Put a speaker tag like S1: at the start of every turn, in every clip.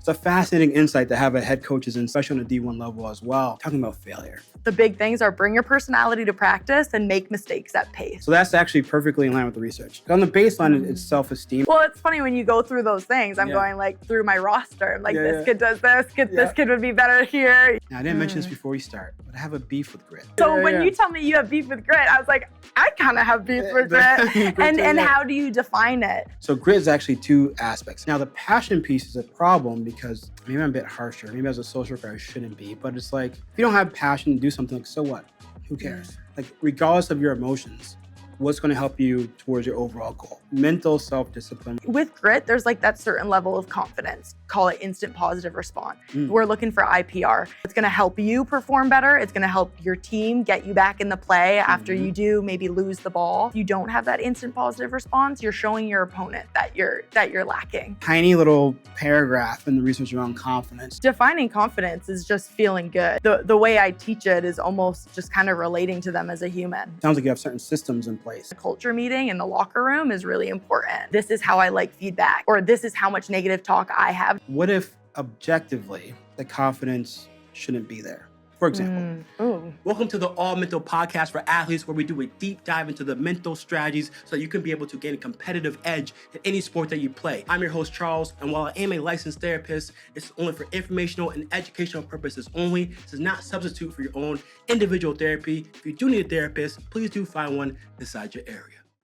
S1: It's a fascinating insight to have a head coaches, and especially on the D1 level as well, talking about failure.
S2: The big things are bring your personality to practice and make mistakes at pace.
S1: So that's actually perfectly in line with the research. On the baseline, it's self-esteem.
S2: Well, it's funny when you go through those things. I'm going like through my roster. I'm like, this kid does this. This kid would be better here.
S1: Now, I didn't mention this before we start, but I have a beef with grit.
S2: So when you tell me you have beef with grit, I was like, I kind of have beef with grit. And how do you define it?
S1: So grit is actually two aspects. Now, the passion piece is a problem because maybe I'm a bit harsher. Maybe as a social worker, I shouldn't be. But it's like, if you don't have passion to do something, like, so what? Who cares? Like, regardless of your emotions, what's going to help you towards your overall goal? Mental self-discipline.
S2: With grit, there's like that certain level of confidence. Call it instant positive response. We're looking for IPR. It's going to help you perform better. It's going to help your team get you back in the play after you do maybe lose the ball. If you don't have that instant positive response, you're showing your opponent that you're lacking.
S1: Tiny little paragraph in the research around confidence.
S2: Defining confidence is just feeling good. The way I teach it is almost just kind of relating to them as a human.
S1: Sounds like you have certain systems in place.
S2: The culture meeting in the locker room is really important. This is how I like feedback, or this is how much negative talk I have.
S1: What if objectively the confidence shouldn't be there? For example, welcome to the All Mental Podcast for athletes, where we do a deep dive into the mental strategies so that you can be able to gain a competitive edge in any sport that you play. I'm your host, Charles, and while I am a licensed therapist, it's only for informational and educational purposes only. This is not a substitute for your own individual therapy. If you do need a therapist, please do find one beside your area.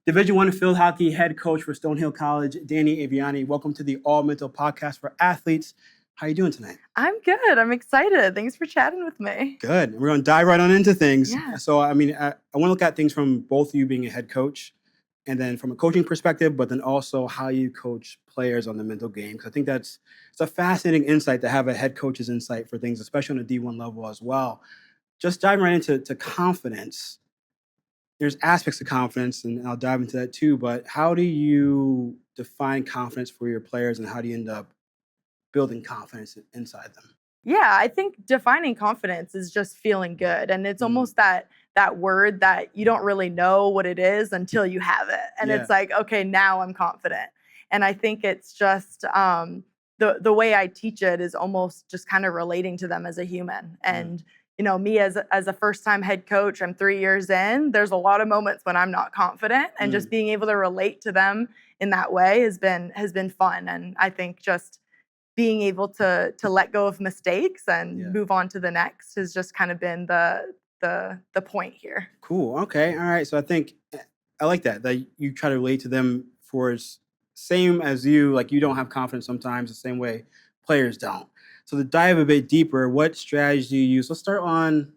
S1: Division I field hockey head coach for Stonehill College, Dani Aviani. Welcome to the All Mental Podcast for athletes. How are you doing tonight?
S2: I'm good. I'm excited. Thanks for chatting with me.
S1: Good. We're going to dive right on into things.
S2: Yeah.
S1: So, I want to look at things from both of you being a head coach, and then from a coaching perspective, but then also how you coach players on the mental game. Because I think it's a fascinating insight to have a head coach's insight for things, especially on the D1 level as well. Just diving right into confidence. There's aspects of confidence, and I'll dive into that too, but how do you define confidence for your players, and how do you end up building confidence inside them?
S2: Yeah, I think defining confidence is just feeling good. And it's almost that word that you don't really know what it is until you have it. And it's like, okay, now I'm confident. And I think it's just the way I teach it is almost just kind of relating to them as a human. And you know, me as a first-time head coach, I'm 3 years in. There's a lot of moments when I'm not confident, and just being able to relate to them in that way has been fun. And I think just being able to let go of mistakes and move on to the next has just kind of been the point here.
S1: Cool. Okay. All right. So I think I like that you try to relate to them for same as you, like you don't have confidence sometimes the same way players don't. So to dive a bit deeper, what strategies do you use? Let's start on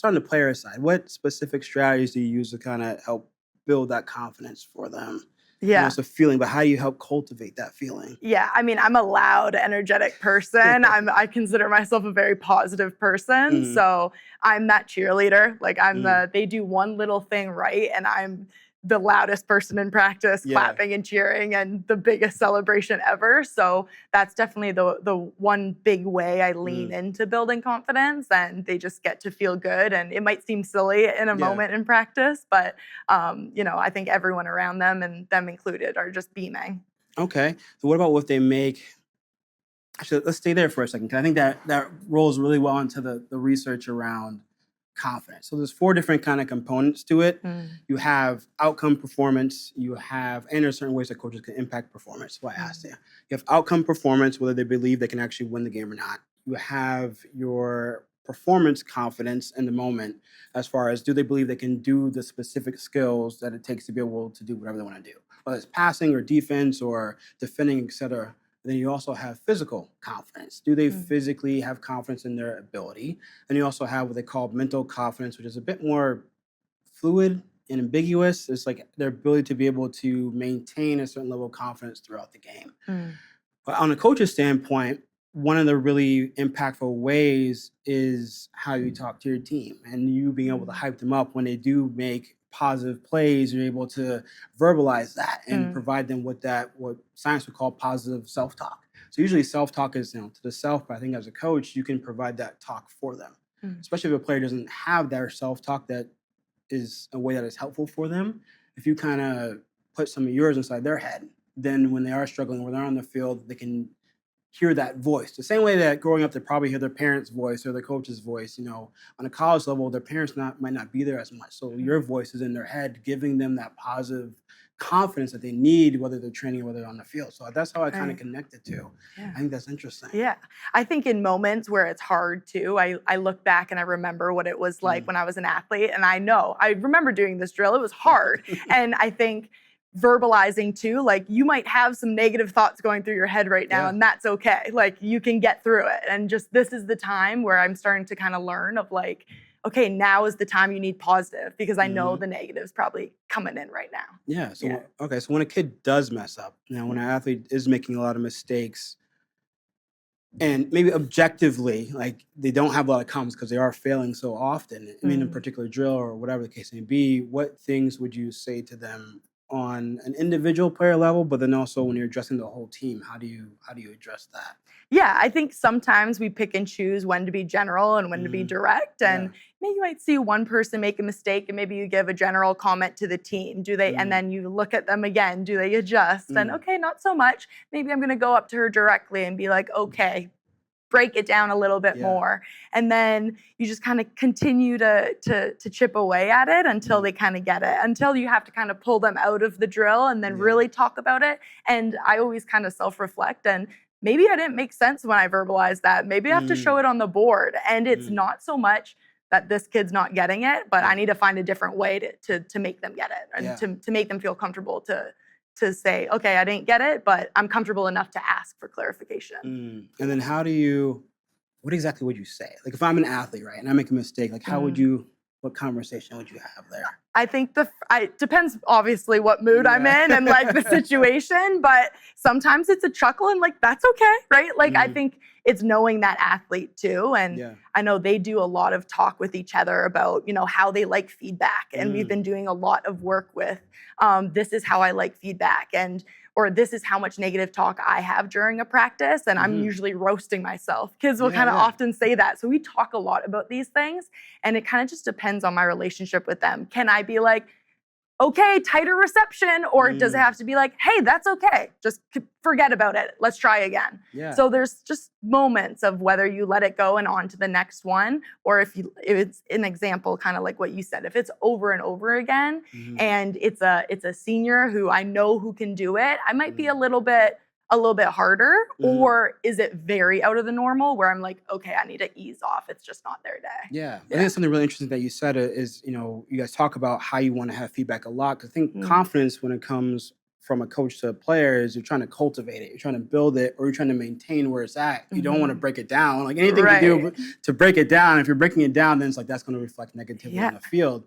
S1: the player side. What specific strategies do you use to kind of help build that confidence for them?
S2: Yeah.
S1: It's a feeling, but how do you help cultivate that feeling?
S2: Yeah, I mean, I'm a loud, energetic person. I consider myself a very positive person. So I'm that cheerleader. Like they do one little thing right, and I'm the loudest person in practice, clapping and cheering, and the biggest celebration ever. So that's definitely the one big way I lean into building confidence, and they just get to feel good. And it might seem silly in a moment in practice, but I think everyone around them, and them included, are just beaming.
S1: Okay. So what about what they make? Actually, let's stay there for a second, because I think that rolls really well into the research around confidence. So there's 4 different kind of components to it. You have outcome performance, and there's certain ways that coaches can impact performance. So I asked you. You have outcome performance, whether they believe they can actually win the game or not. You have your performance confidence in the moment, as far as do they believe they can do the specific skills that it takes to be able to do whatever they want to do, whether it's passing or defense or defending, etc. Then you also have physical confidence. Do they physically have confidence in their ability? And you also have what they call mental confidence, which is a bit more fluid and ambiguous. It's like their ability to be able to maintain a certain level of confidence throughout the game. But on a coach's standpoint, one of the really impactful ways is how you talk to your team, and you being able to hype them up when they do make positive plays. You're able to verbalize that and provide them with that, what science would call positive self-talk. So usually self-talk is to the self, but I think as a coach, you can provide that talk for them, especially if a player doesn't have their self-talk that is a way that is helpful for them. If you kind of put some of yours inside their head, then when they are struggling, when they're on the field, they can hear that voice. The same way that growing up, they probably hear their parents' voice or their coach's voice. On a college level, their parents might not be there as much. So your voice is in their head, giving them that positive confidence that they need, whether they're training or whether they're on the field. So that's how I kind of connected to.
S2: Yeah.
S1: I think that's interesting.
S2: Yeah. I think in moments where it's hard too, I look back and I remember what it was like when I was an athlete. And I remember doing this drill. It was hard. And I think verbalizing too, like you might have some negative thoughts going through your head right now, and that's okay. Like you can get through it. And just this is the time where I'm starting to kind of learn of like, okay, now is the time you need positive, because I know the negative's probably coming in right now.
S1: Yeah. So, okay. So when a kid does mess up, when an athlete is making a lot of mistakes, and maybe objectively, like they don't have a lot of comments because they are failing so often, I mean, in a particular drill or whatever the case may be, what things would you say to them on an individual player level, but then also when you're addressing the whole team, how do you address that?
S2: Yeah, I think sometimes we pick and choose when to be general and when to be direct. And maybe you might see one person make a mistake and maybe you give a general comment to the team. Do they, and then you look at them again, do they adjust? And okay, not so much. Maybe I'm gonna go up to her directly and be like, okay, break it down a little bit more. And then you just kind of continue to chip away at it until they kind of get it, until you have to kind of pull them out of the drill and then really talk about it. And I always kind of self-reflect, and maybe I didn't make sense when I verbalized that. Maybe I have to show it on the board. And it's not so much that this kid's not getting it, but I need to find a different way to make them get it, and to make them feel comfortable to say, okay, I didn't get it, but I'm comfortable enough to ask for clarification.
S1: And then what exactly would you say? Like if I'm an athlete, right, and I make a mistake, like what conversation would you have there?
S2: I think it depends obviously what mood I'm in and like the situation, but sometimes it's a chuckle and like, that's okay, right? Like I think it's knowing that athlete too. And I know they do a lot of talk with each other about, how they like feedback. And we've been doing a lot of work with, this is how I like feedback, or this is how much negative talk I have during a practice. And I'm usually roasting myself. Kids will kind of often say that. So we talk a lot about these things, and it kind of just depends on my relationship with them. Can I be like, okay, tighter reception, or does it have to be like, hey, that's okay, just forget about it, let's try again? So there's just moments of whether you let it go and on to the next one, or if it's an example, kind of like what you said, if it's over and over again, and it's a senior who I know who can do it, I might be a little bit harder, or is it very out of the normal where I'm like, okay, I need to ease off. It's just not their day.
S1: Yeah. I think something really interesting that you said is, you guys talk about how you want to have feedback a lot. 'Cause I think confidence when it comes from a coach to a player is you're trying to cultivate it. You're trying to build it, or you're trying to maintain where it's at. You don't want to break it down. Like anything to do to break it down. If you're breaking it down, then it's like that's going to reflect negatively on the field.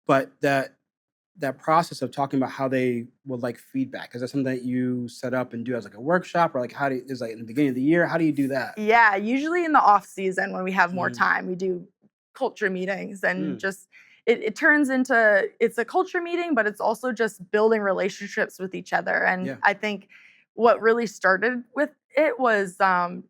S1: But that process of talking about how they would like feedback, is that something that you set up and do as like a workshop, or like is like in the beginning of the year? How do you do that?
S2: Yeah, usually in the off season when we have more time, we do culture meetings, and just it turns into, it's a culture meeting, but it's also just building relationships with each other. And I think what really started with it was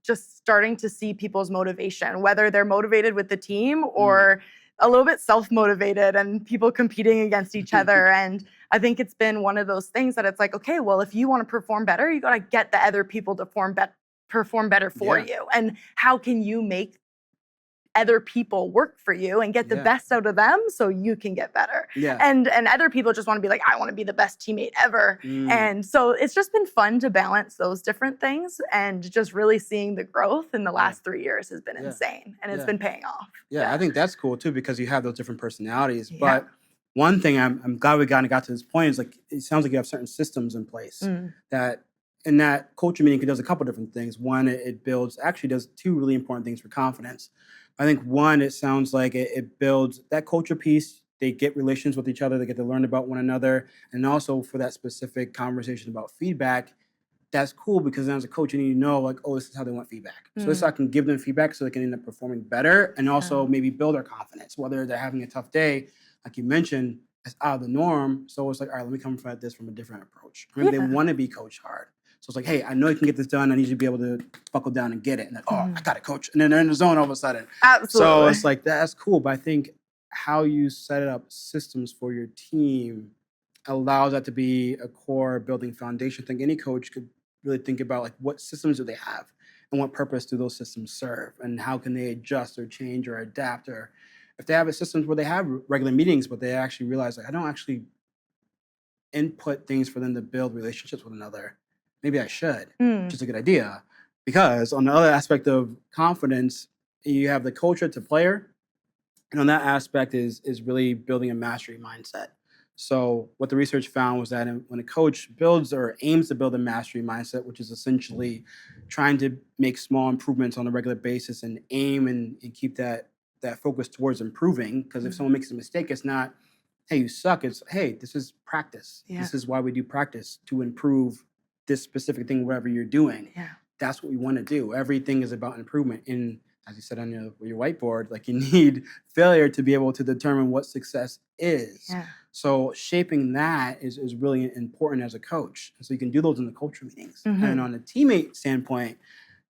S2: just starting to see people's motivation, whether they're motivated with the team or a little bit self-motivated and people competing against each other. And I think it's been one of those things that it's like, okay, well, if you want to perform better, you got to get the other people to perform better for you. And how can you make other people work for you and get the best out of them so you can get better? And other people just want to be like, I want to be the best teammate ever. And so it's just been fun to balance those different things, and just really seeing the growth in the last 3 years has been insane, and it's been paying off.
S1: I think that's cool too, because you have those different personalities. But one thing I'm glad we got to this point is like, it sounds like you have certain systems in place that in that culture meeting, it does a couple different things. One, it does two really important things for confidence. I think one, it sounds like it builds that culture piece. They get relations with each other. They get to learn about one another. And also for that specific conversation about feedback, that's cool, because then as a coach, you need to know like, oh, this is how they want feedback. So this I can give them feedback so they can end up performing better, and also maybe build their confidence, whether they're having a tough day, like you mentioned, it's out of the norm. So it's like, all right, let me come at this from a different approach. Maybe they want to be coached hard. So it's like, hey, I know you can get this done. I need you to be able to buckle down and get it. And then, I got it, coach. And then they're in the zone all of a sudden.
S2: Absolutely.
S1: So it's like, that's cool. But I think how you set up systems for your team allows that to be a core building foundation. I think any coach could really think about like, what systems do they have? and what purpose do those systems serve, and how can they adjust or change or adapt, or if they have a systems where they have regular meetings, but they actually realize like I don't actually input things for them to build relationships with another. Maybe I should, which is a good idea. Because on the other aspect of confidence, you have the culture to player. And on that aspect is really building a mastery mindset. So what the research found was that when a coach builds or aims to build a mastery mindset, which is essentially trying to make small improvements on a regular basis and aim and keep that focus towards improving. Because if someone makes a mistake, it's not, hey, you suck. It's, hey, this is practice.
S2: Yeah.
S1: This is why we do practice, to improve this specific thing, whatever you're doing.
S2: Yeah.
S1: That's what we want to do. Everything is about improvement. And as you said on your whiteboard, like you need failure to be able to determine what success is.
S2: Yeah.
S1: So shaping that is really important as a coach. And so you can do those in the culture meetings. And on a teammate standpoint,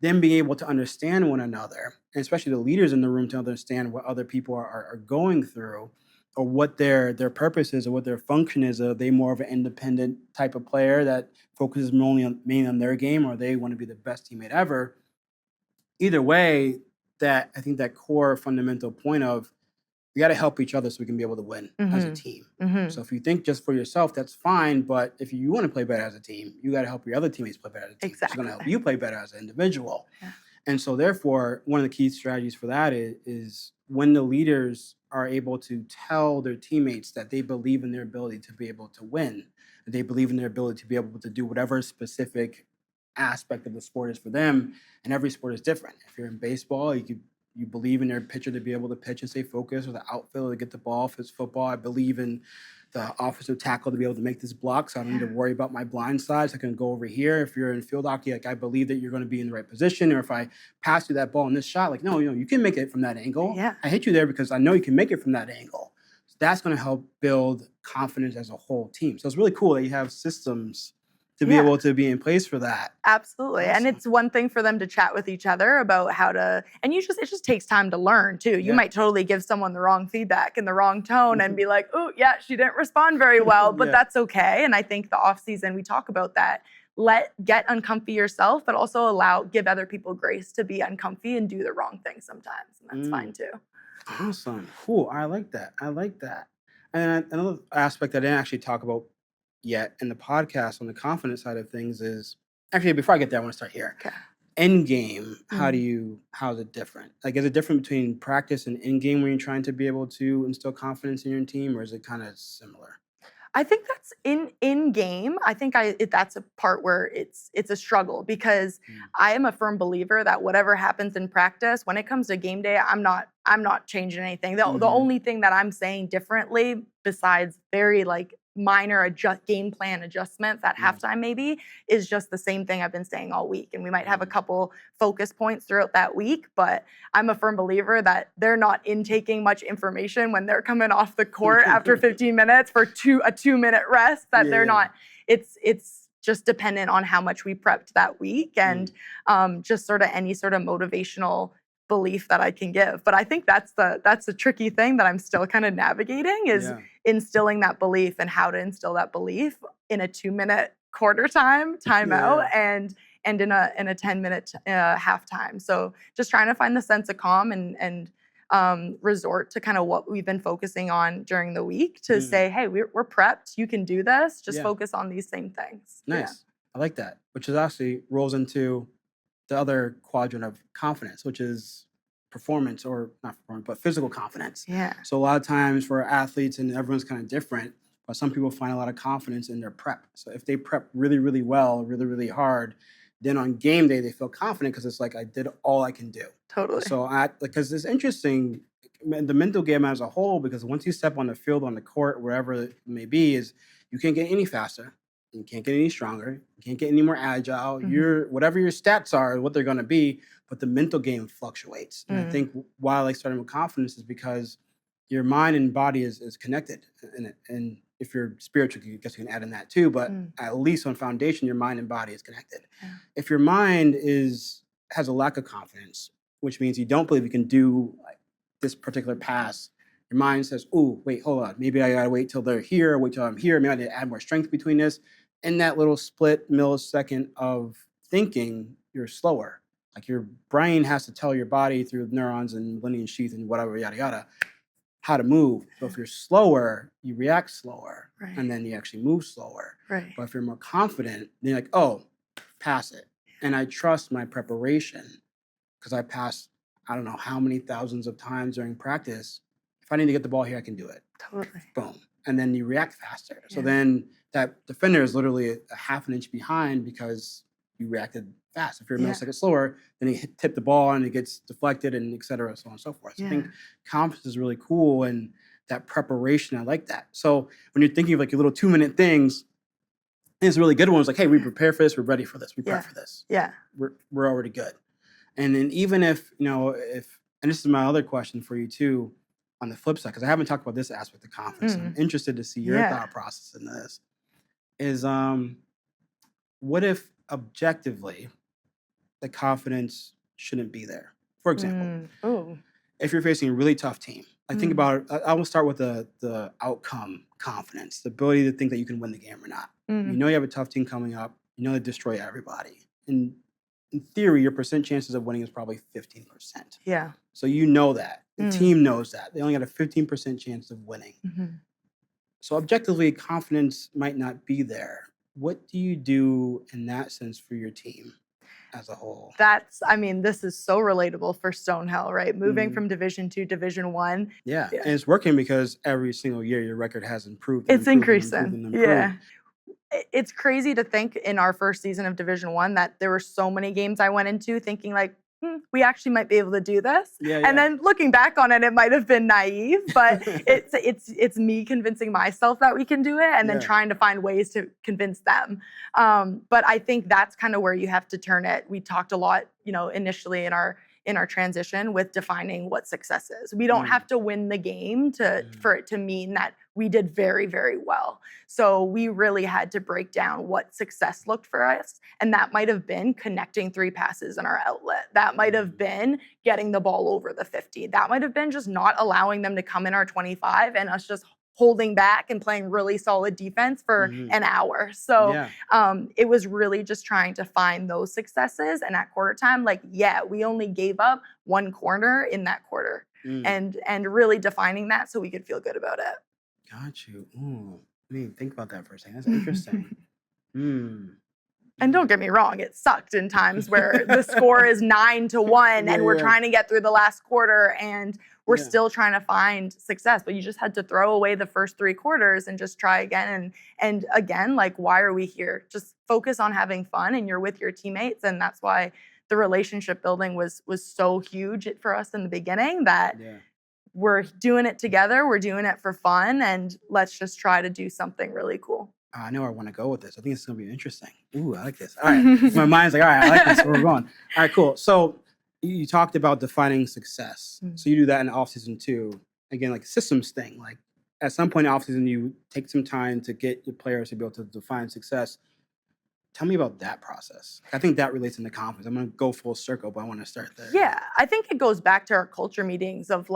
S1: then being able to understand one another, and especially the leaders in the room to understand what other people are going through, or what their purpose is, or what their function is. Are they more of an independent type of player that focuses mainly on their game, or they want to be the best teammate ever? Either way, that I think that core fundamental point of we got to help each other so we can be able to win as a team. So if you think just for yourself, that's fine. But if you want to play better as a team, you got to help your other teammates play better as a team.
S2: Exactly.
S1: It's going to help you play better as an individual.
S2: Yeah.
S1: And so therefore, one of the key strategies for that is when the leaders are able to tell their teammates that they believe in their ability to be able to win, that they believe in their ability to be able to do whatever specific aspect of the sport is for them. And every sport is different. If you're in baseball, you believe in their pitcher to be able to pitch and stay focused, or the outfielder to get the ball. If it's football, I believe in the offensive tackle to be able to make this block, so I don't need to worry about my blind side, so I can go over here. If you're in field hockey, like I believe that you're going to be in the right position, or if I pass you that ball in this shot, like, no, you can make it from that angle.
S2: Yeah.
S1: I hit you there because I know you can make it from that angle. So that's going to help build confidence as a whole team. So it's really cool that you have systems to be able to be in place for that.
S2: Absolutely.
S1: Awesome.
S2: And it's one thing for them to chat with each other about how to, and it just takes time to learn too. You might totally give someone the wrong feedback in the wrong tone and be like, oh yeah, she didn't respond very well, but that's okay. And I think the off season, we talk about that. Get uncomfy yourself, but also give other people grace to be uncomfy and do the wrong thing sometimes. And that's fine too.
S1: Awesome. Cool. I like that. And another aspect I didn't actually talk about yet in the podcast on the confidence side of things is, actually, before I get there, I want to start here.
S2: Okay.
S1: End game, how's it different? Like, is it different between practice and end game when you're trying to be able to instill confidence in your team, or is it kind of similar?
S2: I think that's in game. I think that's a part where it's a struggle, because I am a firm believer that whatever happens in practice, when it comes to game day, I'm not changing anything. The only thing that I'm saying differently, besides very minor game plan adjustments at halftime maybe, is just the same thing I've been saying all week. And we might have a couple focus points throughout that week, but I'm a firm believer that they're not intaking much information when they're coming off the court after 15 minutes for a 2-minute rest, that they're not, it's just dependent on how much we prepped that week, and just sort of any sort of motivational belief that I can give. But I think that's the tricky thing that I'm still kind of navigating, is instilling that belief, and how to instill that belief in a 2-minute quarter timeout and in a 10-minute halftime. So just trying to find the sense of calm and resort to kind of what we've been focusing on during the week to say, hey, we're prepped. You can do this. Just focus on these same things.
S1: Nice.
S2: Yeah.
S1: I like that, which is actually rolls into the other quadrant of confidence, which is performance, or not performance, but physical confidence.
S2: Yeah.
S1: So a lot of times for athletes, and everyone's kind of different, but some people find a lot of confidence in their prep. So if they prep really, really well, really, really hard, then on game day, they feel confident because it's like, I did all I can do.
S2: Totally.
S1: So because it's interesting, the mental game as a whole, because once you step on the field, on the court, wherever it may be, is you can't get any faster. You can't get any stronger. You can't get any more agile. Whatever your stats are, what they're going to be, but the mental game fluctuates. And I think why I like starting with confidence is because your mind and body is connected in it. And if you're spiritual, I guess you can add in that too. But at least on foundation, your mind and body is connected. Yeah. If your mind has a lack of confidence, which means you don't believe you can do this particular pass, your mind says, "Ooh, wait, hold on. Maybe I gotta wait till they're here. Wait till I'm here. Maybe I need to add more strength between this." In that little split millisecond of thinking, you're slower. Like your brain has to tell your body through neurons and linear sheath and whatever, yada, yada, how to move. So if you're slower, you react slower, and then you actually move slower.
S2: Right.
S1: But if you're more confident, then you're like, oh, pass it. And I trust my preparation because I passed, I don't know how many thousands of times during practice. If I need to get the ball here, I can do it.
S2: Totally.
S1: Boom. And then you react faster. So then that defender is literally a half an inch behind because you reacted fast. If you're a millisecond slower, then you tip the ball and it gets deflected and et cetera, so on and so forth. So I think confidence is really cool, and that preparation, I like that. So when you're thinking of like your little 2-minute things, it's a really good one. It's like, hey, we prepare for this, we're ready for this, we prep for this.
S2: Yeah.
S1: We're already good. And then even if, and this is my other question for you too, on the flip side, because I haven't talked about this aspect of confidence. I'm interested to see your thought process in this. Is what if objectively the confidence shouldn't be there? For example, if you're facing a really tough team, like think about it. I will start with the outcome confidence, the ability to think that you can win the game or not. You know you have a tough team coming up. You know they destroy everybody. And in theory, your percent chances of winning is probably 15%.
S2: Yeah.
S1: So you know that. The team knows that. They only got a 15% chance of winning. So objectively, confidence might not be there. What do you do in that sense for your team as a whole?
S2: This is so relatable for Stonehill, right? Moving from Division 2 to Division 1.
S1: Yeah, and it's working because every single year your record has improved.
S2: It's increasing. Yeah. It's crazy to think in our first season of Division 1 that there were so many games I went into thinking like, we actually might be able to do this. And then looking back on it, it might have been naive, but it's me convincing myself that we can do it, and then trying to find ways to convince them. But I think that's kind of where you have to turn it. We talked a lot, initially in our transition with defining what success is. We don't have to win the game for it to mean that we did very, very well. So we really had to break down what success looked for us. And that might have been connecting 3 passes in our outlet. That might have been getting the ball over the 50. That might have been just not allowing them to come in our 25 and us just holding back and playing really solid defense for an hour. So it was really just trying to find those successes. And at quarter time, we only gave up 1 corner in that quarter, and really defining that so we could feel good about it.
S1: Got you. Ooh, think about that for a second. That's interesting.
S2: And don't get me wrong, it sucked in times where the score is 9-1 and we're trying to get through the last quarter and we're still trying to find success. But you just had to throw away the first 3 quarters and just try again. And again, why are we here? Just focus on having fun, and you're with your teammates. And that's why the relationship building was so huge for us in the beginning, that we're doing it together, we're doing it for fun, and let's just try to do something really cool.
S1: I know where I want to go with this. I think it's going to be interesting. Ooh, I like this. All right. My mind's like, all right, I like this. Where we're going. All right, cool. So you talked about defining success. So you do that in the offseason too. Again, like systems thing. Like at some point in the offseason, you take some time to get your players to be able to define success. Tell me about that process. I think that relates into confidence. I'm going to go full circle, but I want to start there.
S2: Yeah, I think it goes back to our culture meetings of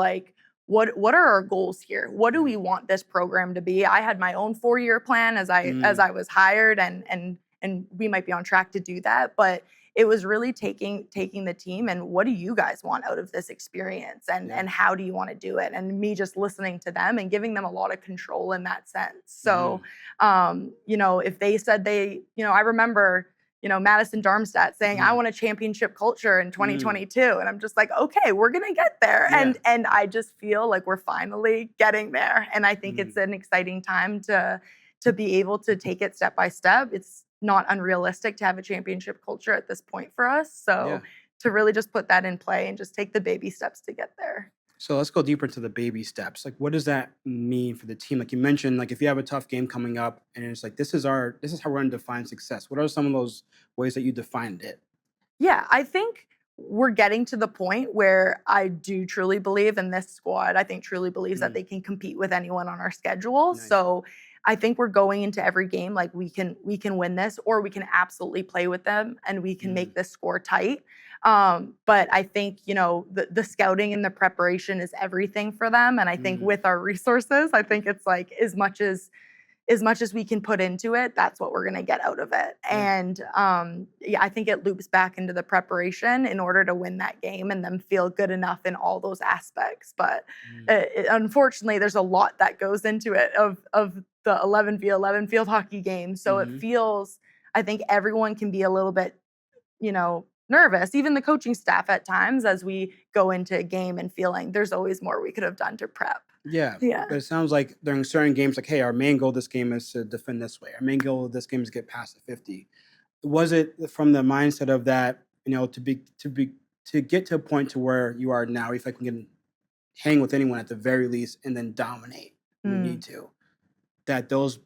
S2: what are our goals here? What do we want this program to be? I had my own 4-year plan as I was hired, and we might be on track to do that. But it was really taking the team and what do you guys want out of this experience, and how do you want to do it? And me just listening to them and giving them a lot of control in that sense. So, if they said I remember, Madison Darmstadt saying, I want a championship culture in 2022. And I'm just like, okay, we're going to get there. And I just feel like we're finally getting there. And I think it's an exciting time to be able to take it step by step. It's not unrealistic to have a championship culture at this point for us. So to really just put that in play and just take the baby steps to get there.
S1: So let's go deeper into the baby steps. Like, what does that mean for the team? Like you mentioned, like if you have a tough game coming up and it's like, this is how we're going to define success. What are some of those ways that you defined it?
S2: Yeah, I think we're getting to the point where I do truly believe, and this squad, I think truly believes that they can compete with anyone on our schedule. Nice. So I think we're going into every game like we can win this, or we can absolutely play with them and we can make this score tight. But I think, the scouting and the preparation is everything for them. And I think with our resources, I think it's like as much as as much as we can put into it, that's what we're going to get out of it. And I think it loops back into the preparation in order to win that game and then feel good enough in all those aspects. But unfortunately, there's a lot that goes into it of the 11v11 field hockey game. So it feels, I think everyone can be a little bit, nervous, even the coaching staff at times, as we go into a game and feeling there's always more we could have done to prep.
S1: Yeah. But it sounds like during certain games, like, hey, our main goal this game is to defend this way. Our main goal of this game is to get past the 50. Was it from the mindset of that, to get to a point to where you are now, you feel like we can hang with anyone at the very least and then dominate when we need to, that those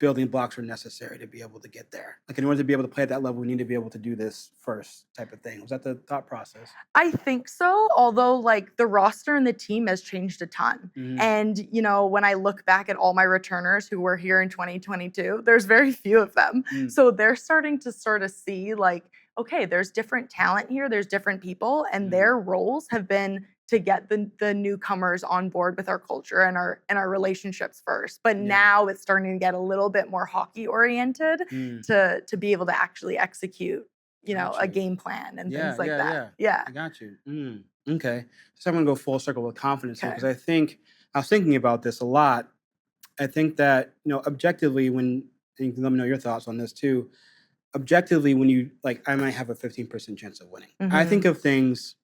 S1: building blocks are necessary to be able to get there? Like, in order to be able to play at that level, we need to be able to do this first type of thing. Was that the thought process?
S2: I think so, although like the roster and the team has changed a ton. And, when I look back at all my returners who were here in 2022, there's very few of them. So they're starting to sort of see like, okay, there's different talent here, there's different people, and their roles have been to get the newcomers on board with our culture and our relationships first. But now it's starting to get a little bit more hockey oriented to be able to actually execute, a game plan and things like that. Yeah.
S1: I got you. Okay. So I'm going to go full circle with confidence here, because I was thinking about this a lot. I think that, objectively, and you can let me know your thoughts on this too. Objectively, when you, like, I might have a 15% chance of winning. I think of things,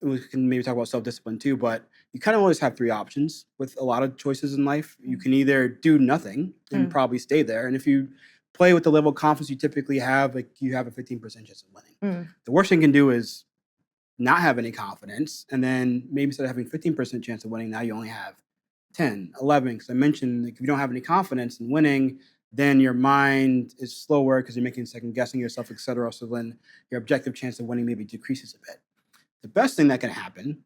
S1: we can maybe talk about self-discipline too, but you kind of always have three options with a lot of choices in life. You can either do nothing and probably stay there. And if you play with the level of confidence you typically have, like, you have a 15% chance of winning. The worst thing you can do is not have any confidence. And then maybe instead of having 15% chance of winning, now you only have 10, 11. Because I mentioned, like, if you don't have any confidence in winning, then your mind is slower because you're making second guessing yourself, etc. So then your objective chance of winning maybe decreases a bit. The best thing that can happen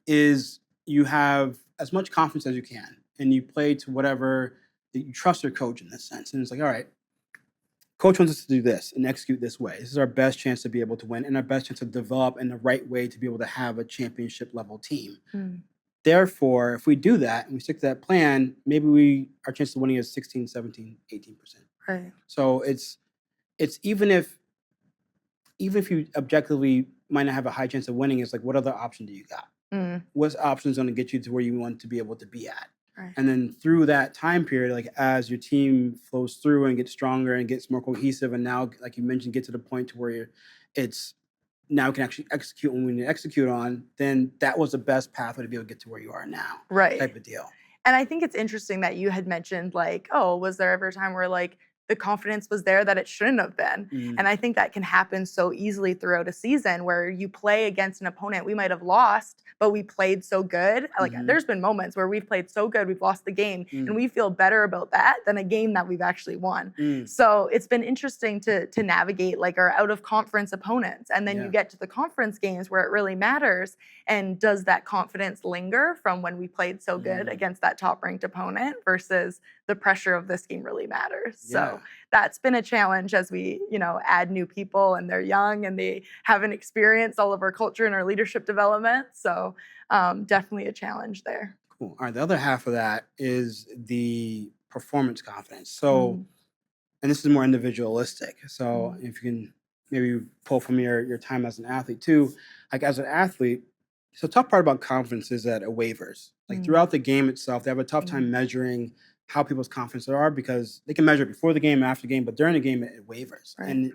S1: is you have as much confidence as you can, and you play to whatever, that you trust your coach in this sense. And it's like, all right, coach wants us to do this and execute this way. This is our best chance to be able to win and our best chance to develop in the right way to be able to have a championship level team. Therefore, if we do that and we stick to that plan, maybe our chance of winning is 16, 17, 18%.
S2: Right.
S1: So it's even if you objectively might not have a high chance of winning, it's like, what other option do you got? What option is going to get you to where you want to be able to be at?
S2: Right.
S1: And then through that time period, like, as your team flows through and gets stronger and gets more cohesive, and now, like you mentioned, get to the point to where now can actually execute when we need to execute on, then that was the best pathway to be able to get to where you are now.
S2: Right.
S1: Type of deal.
S2: And I think it's interesting that you had mentioned, like, oh, was there ever a time where, like, the confidence was there that it shouldn't have been? And I think that can happen so easily throughout a season where you play against an opponent we might have lost, but we played so good. Like, there's been moments where we've played so good, we've lost the game, and we feel better about that than a game that we've actually won. So it's been interesting to navigate, like, our out of conference opponents. And then you get to the conference games where it really matters. And does that confidence linger from when we played so good against that top ranked opponent versus the pressure of this game really matters? So that's been a challenge as we, add new people and they're young and they haven't experienced all of our culture and our leadership development. So definitely a challenge there.
S1: Cool. All right. The other half of that is the performance confidence. So, and this is more individualistic. So if you can maybe pull from your time as an athlete too, like, as an athlete, so the tough part about confidence is that it wavers. Like, throughout the game itself, they have a tough time measuring how people's confidence are, because they can measure it before the game, after the game, but during the game, it wavers.
S2: Right.
S1: And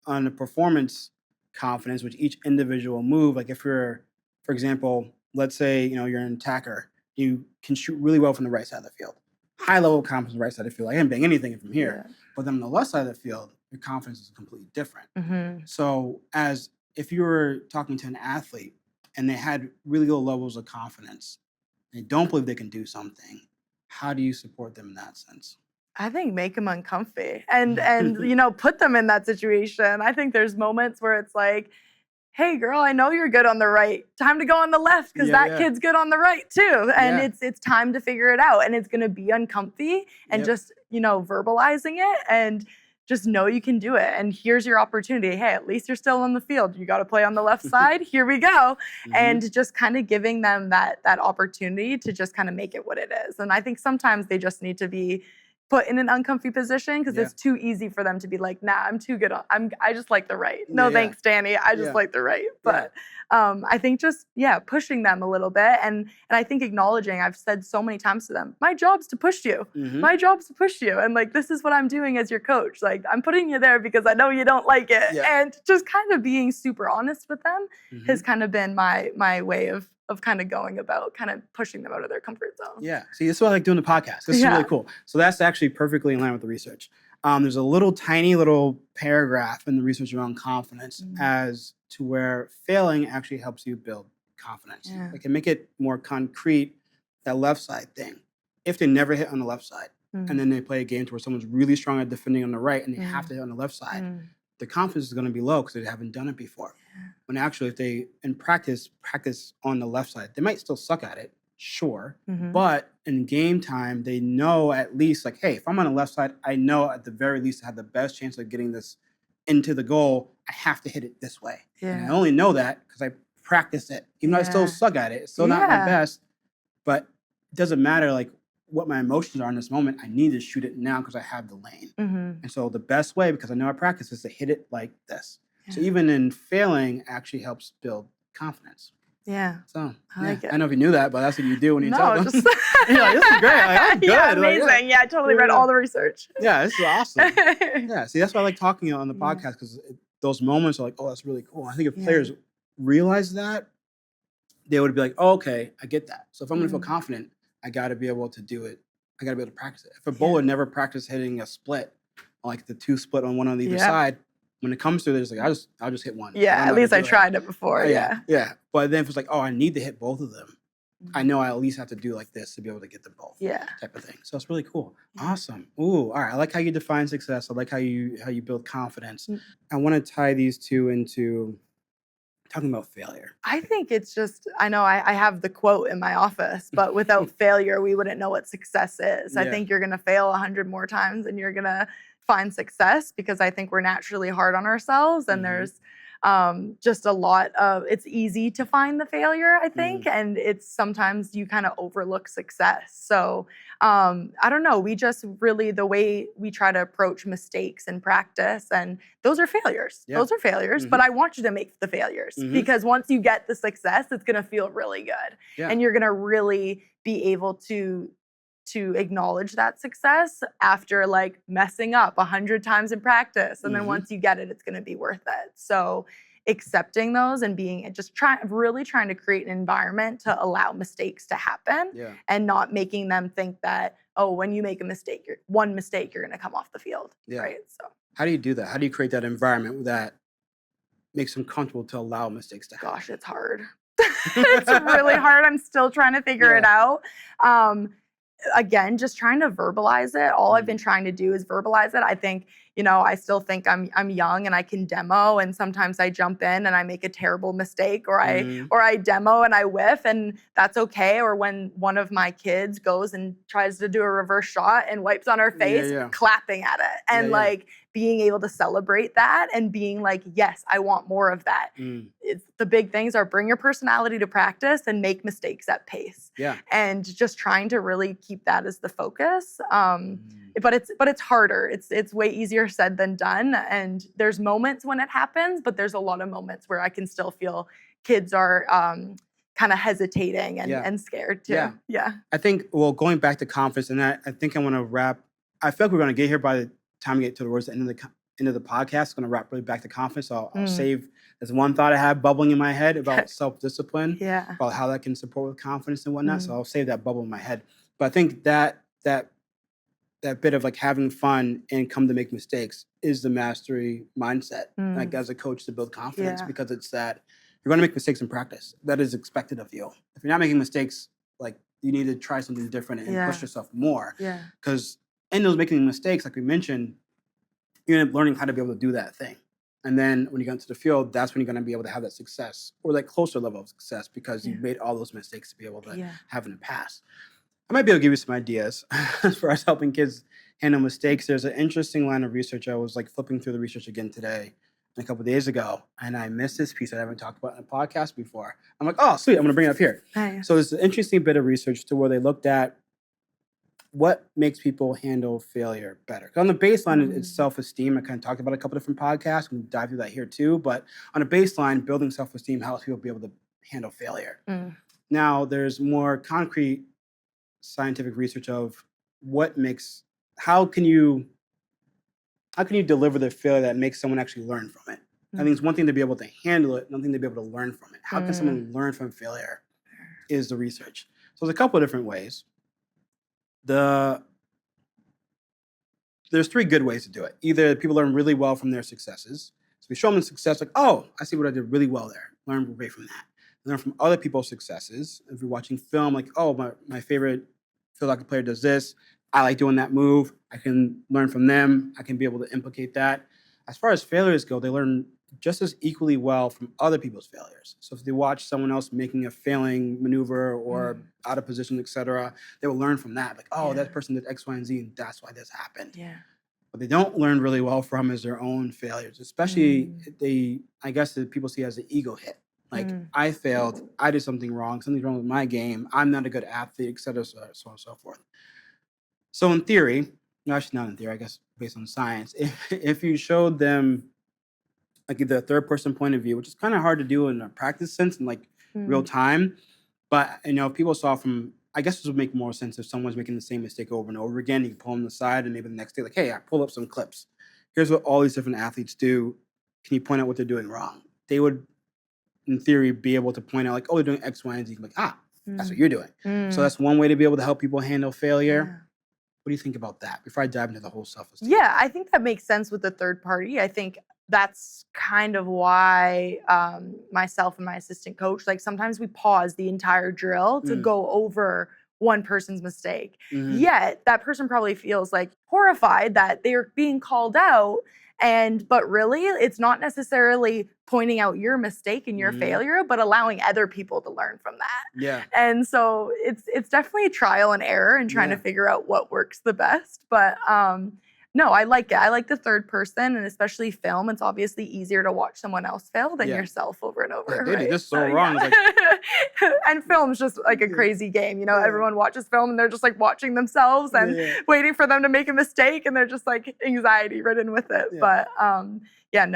S1: on the performance confidence, which each individual move, like, if you're, for example, let's say, you're an attacker, you can shoot really well from the right side of the field. High level of confidence on the right side of the field. I can bang anything from here. But then on the left side of the field, your confidence is completely different. So if you were talking to an athlete and they had really low levels of confidence, they don't believe they can do something, how do you support them in that sense?
S2: I think make them uncomfy and put them in that situation. I think there's moments where it's like, hey girl, I know you're good on the right. Time to go on the left because kid's good on the right too. And it's time to figure it out. And it's gonna be uncomfy and just, verbalizing it and just know you can do it. And here's your opportunity. Hey, at least you're still on the field. You got to play on the left side. Here we go. And just kind of giving them that opportunity to just kind of make it what it is. And I think sometimes they just need to be put in an uncomfy position because it's too easy for them to be like, nah, I'm too good. I just like the right. No, thanks, Dani. I just like the right. But I think just, pushing them a little bit. And I think acknowledging, I've said so many times to them, my job's to push you. My job's to push you. And like, this is what I'm doing as your coach. Like, I'm putting you there because I know you don't like it. And just kind of being super honest with them has kind of been my way of kind of going about kind of pushing them out of their comfort zone.
S1: Yeah. See, this is why I like doing the podcast. This is really cool. So that's actually perfectly in line with the research. There's a tiny little paragraph in the research around confidence as to where failing actually helps you build confidence. It can make it more concrete, that left side thing. If they never hit on the left side and then they play a game to where someone's really strong at defending on the right and they have to hit on the left side, the confidence is going to be low because they haven't done it before. When actually, if they in practice on the left side, they might still suck at it, sure. But in game time, they know at least like, hey, if I'm on the left side, I know at the very least I have the best chance of getting this into the goal. I have to hit it this way. And I only know that because I practice it. Even though I still suck at it, it's still not my best. But it doesn't matter like what my emotions are in this moment. I need to shoot it now because I have the lane. And so the best way, because I know I practice, is to hit it like this. So even in failing actually helps build confidence.
S2: Yeah.
S1: So
S2: I like it.
S1: I don't know if you knew that, but that's what you do when you
S2: No,
S1: tell them.
S2: just
S1: You're like, this is great. Like, I'm good.
S2: Yeah, amazing.
S1: Like,
S2: I totally read all the research.
S1: Yeah, this is awesome. See, that's why I like talking on the podcast because those moments are like, oh, that's really cool. I think if players realize that, they would be like, oh, okay, I get that. So if I'm going to feel confident, I got to be able to do it. I got to be able to practice it. If a bowler never practiced hitting a split, like the two split on one on either side, when it comes to it, they're just like, I'll just hit one.
S2: Yeah, at least I tried it before.
S1: Yeah. But then if it's like, oh, I need to hit both of them, I know I at least have to do like this to be able to get them both. Type of thing. So it's really cool. Awesome. Ooh, all right. I like how you define success. I like how you build confidence. I want to tie these two into talking about failure.
S2: I think it's just, I know I have the quote in my office, but without failure, we wouldn't know what success is. I think you're going to fail 100 more times and you're going to find success because I think we're naturally hard on ourselves and there's just a lot of, it's easy to find the failure, I think, and it's sometimes you kind of overlook success. So I don't know, we just really, the way we try to approach mistakes in practice, and those are failures. Those are failures, but I want you to make the failures because once you get the success, it's going to feel really good. And you're going to really be able to acknowledge that success after like messing up 100 times in practice. And then once you get it, it's going to be worth it. So accepting those and really trying to create an environment to allow mistakes to happen and not making them think that, oh, when you make a mistake, you're going to come off the field. Right. So
S1: how do you do that? How do you create that environment that makes them comfortable to allow mistakes to happen?
S2: Gosh, it's hard. It's really hard. I'm still trying to figure it out. Again, just trying to verbalize it. All I've been trying to do is verbalize it. I think, I still think I'm young and I can demo, and sometimes I jump in and I make a terrible mistake, or I demo and I whiff, and that's okay. Or when one of my kids goes and tries to do a reverse shot and wipes on her face, clapping at it and like being able to celebrate that and being like, yes, I want more of that. It's, the big things are bring your personality to practice and make mistakes at pace. And just trying to really keep that as the focus. But it's harder. It's way easier said than done. And there's moments when it happens, but there's a lot of moments where I can still feel kids are kind of hesitating and scared too.
S1: I think, going back to confidence, and I think I want to wrap. I feel like we're going to get here by the time we get towards the end of the podcast. It's going to wrap really back to confidence. So I'll save. There's one thought I have bubbling in my head about self-discipline, about how that can support with confidence and whatnot. So I'll save that bubble in my head. But I think that bit of like having fun and come to make mistakes is the mastery mindset, like as a coach, to build confidence, because it's that you're going to make mistakes in practice. That is expected of you. If you're not making mistakes, like you need to try something different and push yourself more. Because in those making mistakes, like we mentioned, you end up learning how to be able to do that thing. And then when you get into the field, that's when you're going to be able to have that success, or like closer level of success, because you've made all those mistakes to be able to have in the past. I might be able to give you some ideas for us helping kids handle mistakes. There's an interesting line of research. I was like flipping through the research again today and a couple of days ago, and I missed this piece that I haven't talked about in a podcast before. I'm like, oh, sweet, I'm going to bring it up here.
S2: Nice.
S1: So there's an interesting bit of research to where they looked at what makes people handle failure better. On the baseline, it's self-esteem. I kind of talked about a couple different podcasts. We can dive through that here too. But on a baseline, building self-esteem helps people be able to handle failure. Now, there's more concrete scientific research of how can you deliver the failure that makes someone actually learn from it. I think it's one thing to be able to handle it, another thing to be able to learn from it. How can someone learn from failure is the research. So there's a couple of different ways. There's 3 good ways to do it. Either people learn really well from their successes. So we show them the success, like, oh, I see what I did really well there. Learn away from that. Learn from other people's successes. If you're watching film, like, oh, my favorite field hockey player does this. I like doing that move. I can learn from them. I can be able to implicate that. As far as failures go, they learn just as equally well from other people's failures. So if they watch someone else making a failing maneuver or out of position, etc., they will learn from that. Like, oh, that person did X, Y, and Z, and that's why this happened. Yeah. What they don't learn really well from is their own failures, especially I guess that people see as an ego hit. Like, I failed, I did something wrong, something's wrong with my game, I'm not a good athlete, etc., so on and so forth. So in theory, actually not in theory, I guess based on science, if you showed them like the third person point of view, which is kind of hard to do in a practice sense in like real time, but if people saw from, I guess this would make more sense if someone's making the same mistake over and over again. You pull them aside and maybe the next day, like, hey, I pull up some clips. Here's what all these different athletes do. Can you point out what they're doing wrong? They would, in theory, be able to point out like, oh, they're doing X, Y, and Z. Like, that's what you're doing. So that's one way to be able to help people handle failure. Yeah. What do you think about that before I dive into the whole self-esteem?
S2: Yeah, I think that makes sense with the third party. I think that's kind of why myself and my assistant coach, like sometimes we pause the entire drill to go over one person's mistake. Yet that person probably feels like horrified that they're being called out. But really, it's not necessarily pointing out your mistake and your failure, but allowing other people to learn from that.
S1: Yeah.
S2: And so it's definitely a trial and error and trying to figure out what works the best. But no, I like it. I like the third person, and especially film. It's obviously easier to watch someone else fail than yourself over and over.
S1: They did this so wrong.
S2: Yeah. And film's just like a crazy game. Everyone watches film and they're just like watching themselves and waiting for them to make a mistake, and they're just like anxiety ridden with it. Yeah. But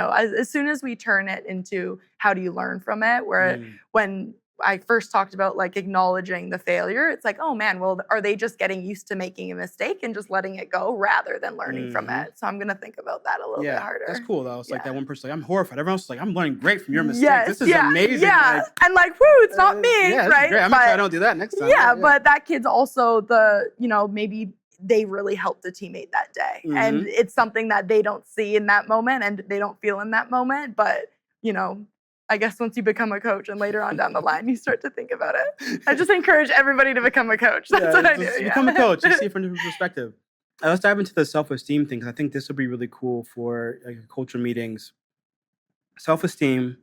S2: as soon as we turn it into how do you learn from it, where when I first talked about like acknowledging the failure, it's like, oh man, well, are they just getting used to making a mistake and just letting it go rather than learning from it? So I'm going to think about that a little bit harder.
S1: That's cool though. It's like that one person, like, I'm horrified. Everyone else is like, I'm learning great from your mistake. This is amazing.
S2: Yeah. And like, whoo, it's not me, right?
S1: Great. I'm going to try don't do that next time.
S2: Yeah, but that kid's also maybe they really helped a teammate that day. And it's something that they don't see in that moment and they don't feel in that moment. But, I guess once you become a coach and later on down the line, you start to think about it. I just encourage everybody to become a coach. That's what I do.
S1: Become a coach. You see it from a different perspective. Let's dive into the self-esteem thing, because I think this would be really cool for culture meetings. Self-esteem,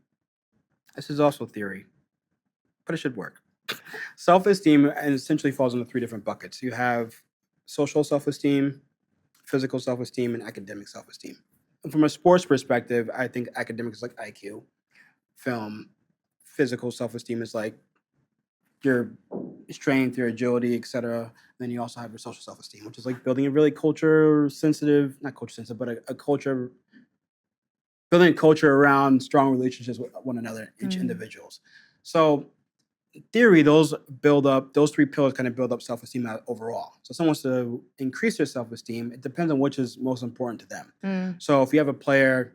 S1: this is also theory, but it should work. Self-esteem essentially falls into 3 different buckets. You have social self-esteem, physical self-esteem, and academic self-esteem. And from a sports perspective, I think academic is like IQ. Film, physical self-esteem is like your strength, your agility, etc. Then you also have your social self-esteem, which is like building a really not culture sensitive, but building a culture around strong relationships with one another, each individuals. So in theory, those 3 pillars kind of build up self-esteem overall. So if someone wants to increase their self-esteem, it depends on which is most important to them. So if you have a player,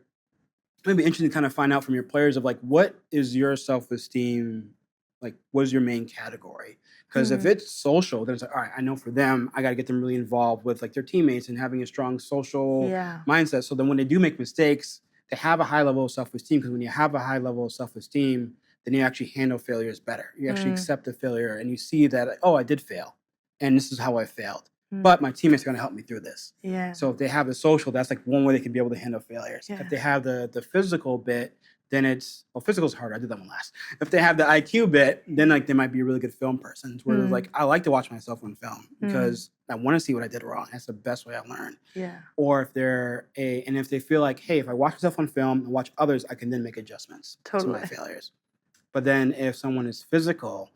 S1: it would be interesting to kind of find out from your players of like, what is your self-esteem, like what is your main category? Because if it's social, then it's like, all right, I know for them, I got to get them really involved with like their teammates and having a strong social mindset. So then when they do make mistakes, they have a high level of self-esteem, because when you have a high level of self-esteem, then you actually handle failures better. You actually accept the failure and you see that, oh, I did fail and this is how I failed. But my teammates are going to help me through this. Yeah. So if they have the social, that's like one way they can be able to handle failures. Yeah. If they have the physical bit, then it's, well, physical's harder. I did that one last. If they have the IQ bit, then like they might be a really good film person. Where like I like to watch myself on film because I want to see what I did wrong. That's the best way I learn.
S2: Yeah.
S1: Or if if they feel like, hey, if I watch myself on film and watch others, I can then make adjustments to my failures. But then if someone is physical,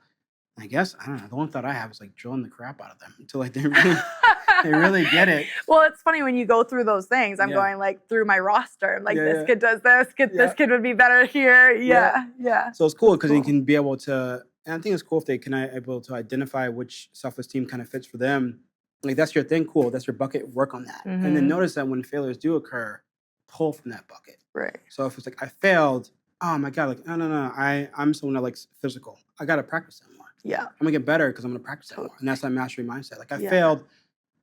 S1: I guess, I don't know, the one thought I have is like drilling the crap out of them until like they really get it.
S2: Well, it's funny when you go through those things. I'm going like through my roster. I'm like, this kid does this. This kid would be better here. Yeah.
S1: So it's cool because you can be able to, and I think it's cool if they can able to identify which self-esteem kind of fits for them. Like that's your thing, cool. That's your bucket. Work on that, and then notice that when failures do occur, pull from that bucket.
S2: Right.
S1: So if it's like I failed, oh my god, like no, I'm someone that likes physical. I got to practice that more.
S2: Yeah.
S1: I'm gonna get better because I'm gonna practice that more, and that's that mastery mindset. Like I failed.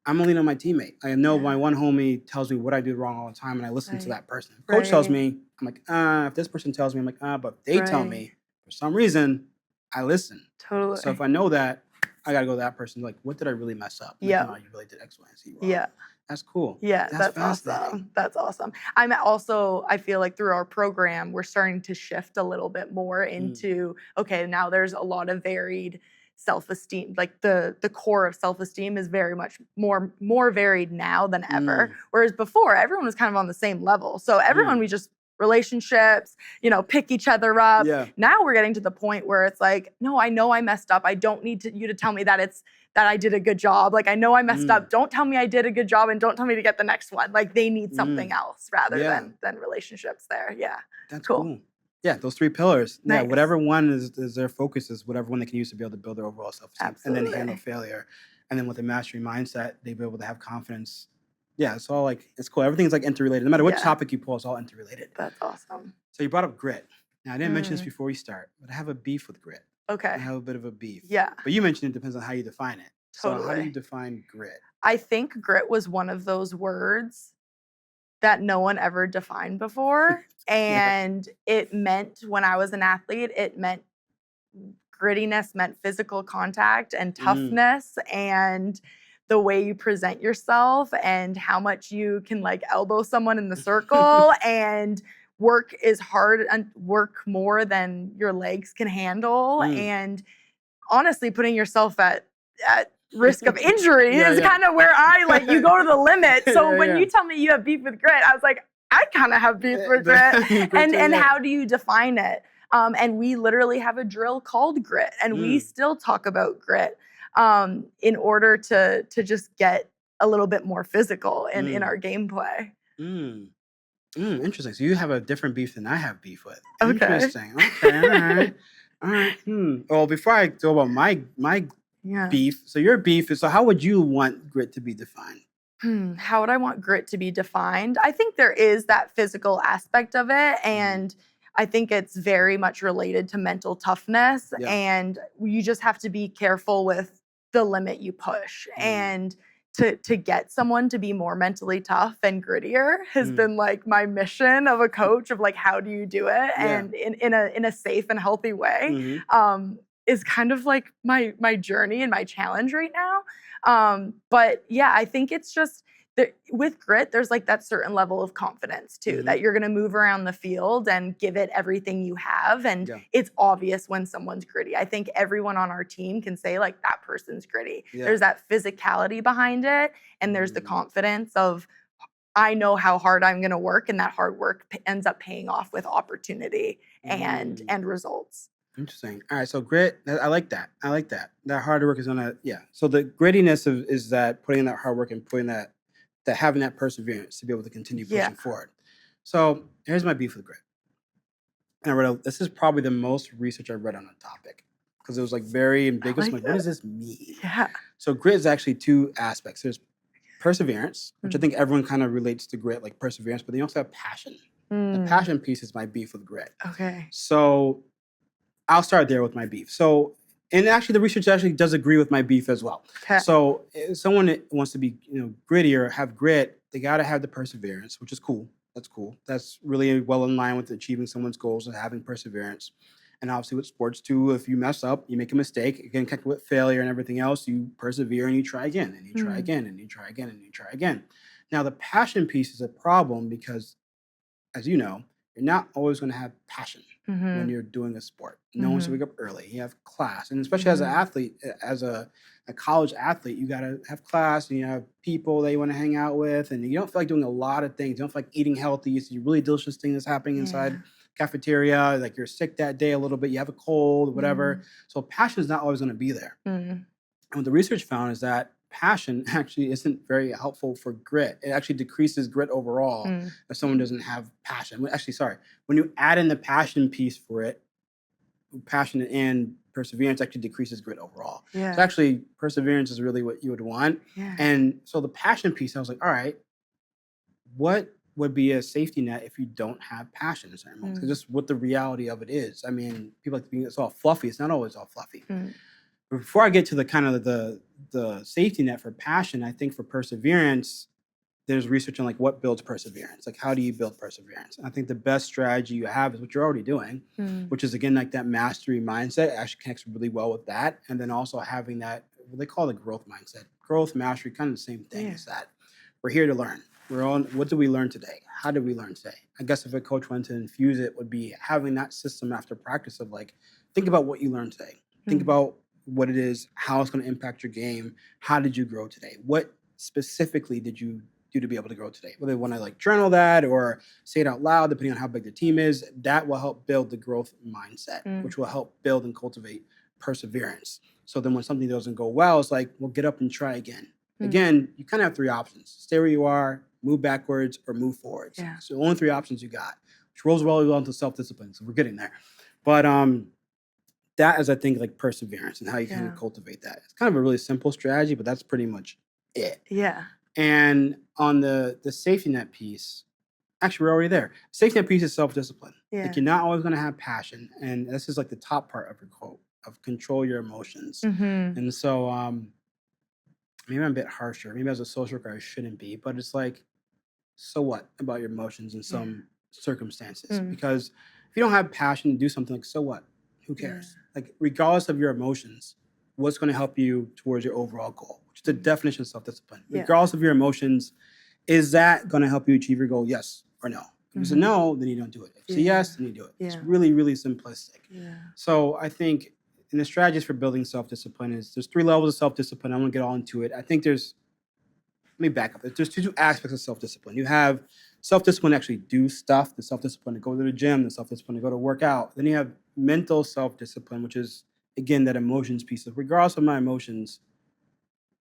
S1: I'm gonna lean on my teammate. I know my one homie tells me what I did wrong all the time, and I listen to that person. If coach tells me, I'm like, if this person tells me, I'm like, but if they tell me, for some reason, I listen.
S2: Totally.
S1: So if I know that, I gotta go to that person. Like, what did I really mess up? Like,
S2: yeah.
S1: You really did X, Y, and Z wrong.
S2: Yeah.
S1: That's cool.
S2: Yeah, that's awesome. That's awesome. I feel like through our program, we're starting to shift a little bit more into, okay, now there's a lot of varied self-esteem. Like the core of self-esteem is very much more varied now than ever. Whereas before, everyone was kind of on the same level. So everyone, we just relationships, pick each other up.
S1: Yeah.
S2: Now we're getting to the point where it's like, no, I know I messed up. I don't need you to tell me that I did a good job. Like, I know I messed up. Don't tell me I did a good job and don't tell me to get the next one. Like, they need something else rather than relationships there. Yeah.
S1: That's cool. Yeah, those 3 pillars.
S2: Nice.
S1: Yeah, whatever one is their focus is whatever one they can use to be able to build their overall self-esteem and then handle failure. And then with the mastery mindset, they'll be able to have confidence. Yeah, it's all like, it's cool. Everything's like interrelated. No matter what topic you pull, it's all interrelated.
S2: That's awesome.
S1: So you brought up grit. Now, I didn't mention this before we start, but I have a beef with grit.
S2: Okay.
S1: I have a bit of a beef.
S2: Yeah.
S1: But you mentioned it depends on how you define it.
S2: Totally.
S1: So how do you define grit?
S2: I think grit was one of those words that no one ever defined before. And it meant, when I was an athlete, it meant grittiness, meant physical contact and toughness and the way you present yourself and how much you can like elbow someone in the circle and work is hard and work more than your legs can handle. And honestly, putting yourself at risk of injury is kind of where you go to the limit. So when you tell me you have beef with grit, I was like, I kind of have beef with grit. And how do you define it? And we literally have a drill called grit, and we still talk about grit in order to just get a little bit more physical in our gameplay.
S1: Interesting. So you have a different beef than I have beef with.
S2: Okay.
S1: Interesting. Okay. All right. Well, before I go about my beef, so your beef is, so how would you want grit to be defined?
S2: How would I want grit to be defined? I think there is that physical aspect of it, and I think it's very much related to mental toughness, and you just have to be careful with the limit you push. And to get someone to be more mentally tough and grittier has been like my mission of a coach of like, how do you do it? And in a safe and healthy way is kind of like my journey and my challenge right now. But yeah, I think it's just with grit, there's like that certain level of confidence too, that you're going to move around the field and give it everything you have. And it's obvious when someone's gritty. I think everyone on our team can say like, that person's gritty. There's that physicality behind it. And there's the confidence of, I know how hard I'm going to work, and that hard work ends up paying off with opportunity and results.
S1: Interesting. All right. So grit, I like that. That hard work is so the grittiness is that putting in that hard work and putting that having that perseverance to be able to continue pushing forward. So here's my beef with grit. And this is probably the most research I've read on the topic because it was like very ambiguous. Like, what does this mean? Yeah. So grit is actually 2 aspects. There's perseverance, which I think everyone kind of relates to grit, like perseverance, but then you also have passion. The passion piece is my beef with grit. Okay. So I'll start there with my beef. So, and actually the research actually does agree with my beef as well. Okay. So if someone that wants to be, grittier, have grit, they got to have the perseverance, which is cool. That's cool. That's really well in line with achieving someone's goals and having perseverance. And obviously with sports too, if you mess up, you make a mistake, again, connected with failure and everything else, you persevere and you try again and you try again and you try again and you try again. Now the passion piece is a problem because, as you know, you're not always going to have passion when you're doing a sport. No one's to wake up early. You have class. And especially as an athlete, as a college athlete, you got to have class and you have people that you want to hang out with. And you don't feel like doing a lot of things. You don't feel like eating healthy. It's a really delicious thing that's happening inside cafeteria. Like you're sick that day a little bit. You have a cold, whatever. So passion is not always going to be there. And what the research found is that passion actually isn't very helpful for grit. It actually decreases grit overall if someone doesn't have passion. Actually, sorry, when you add in the passion piece for it, passion and perseverance actually decreases grit overall. So actually, perseverance is really what you would want. And so the passion piece, I was like, all right, what would be a safety net if you don't have passion in certain moments? Because just what the reality of it is. I mean, people like to think it's all fluffy. It's not always all fluffy. But before I get to the kind of the safety net for passion, I think for perseverance, there's research on like what builds perseverance. Like how do you build perseverance? And I think the best strategy you have is what you're already doing, which is again like that mastery mindset. It actually connects really well with that. And then also having that, what they call the growth mindset. Growth, mastery, kind of the same thing as that. We're here to learn. We're on, what did we learn today? How did we learn today? I guess if a coach wanted to infuse it, would be having that system after practice of like, think about what you learned today. Think about what it is, how it's going to impact your game. How did you grow today? What specifically did you do to be able to grow today? Whether they want to like journal that or say it out loud, depending on how big the team is, that will help build the growth mindset, which will help build and cultivate perseverance. So then when something doesn't go well, it's like, well, get up and try again. Again, you kind of have three options. Stay where you are, move backwards, or move forwards. So only three options you got, which rolls really well into self-discipline. So we're getting there. But that is, I think, like perseverance and how you kind of cultivate that. It's kind of a really simple strategy, but that's pretty much it. And on the safety net piece, actually, we're already there. Safety net piece is self-discipline. Like you're not always going to have passion. And this is like the top part of your quote of control your emotions. And so maybe I'm a bit harsher. Maybe as a social worker, I shouldn't be. But it's like, so what about your emotions in some circumstances? Because if you don't have passion to do something, like, so what? Who cares? Like, regardless of your emotions, what's going to help you towards your overall goal, which is the definition of self-discipline. Regardless of your emotions, is that going to help you achieve your goal? Yes or no? If you say no, then you don't do it. If you say yes, then you do it. It's really, really simplistic. So I think in the strategies for building self-discipline is there's 3 levels of self-discipline. I want to get all into it. I think let me back up. There's 2 aspects of self-discipline. You have self-discipline to actually do stuff, the self-discipline to go to the gym, the self-discipline to go to work out. Then you have mental self-discipline, which is, again, that emotions piece. Of regardless of my emotions,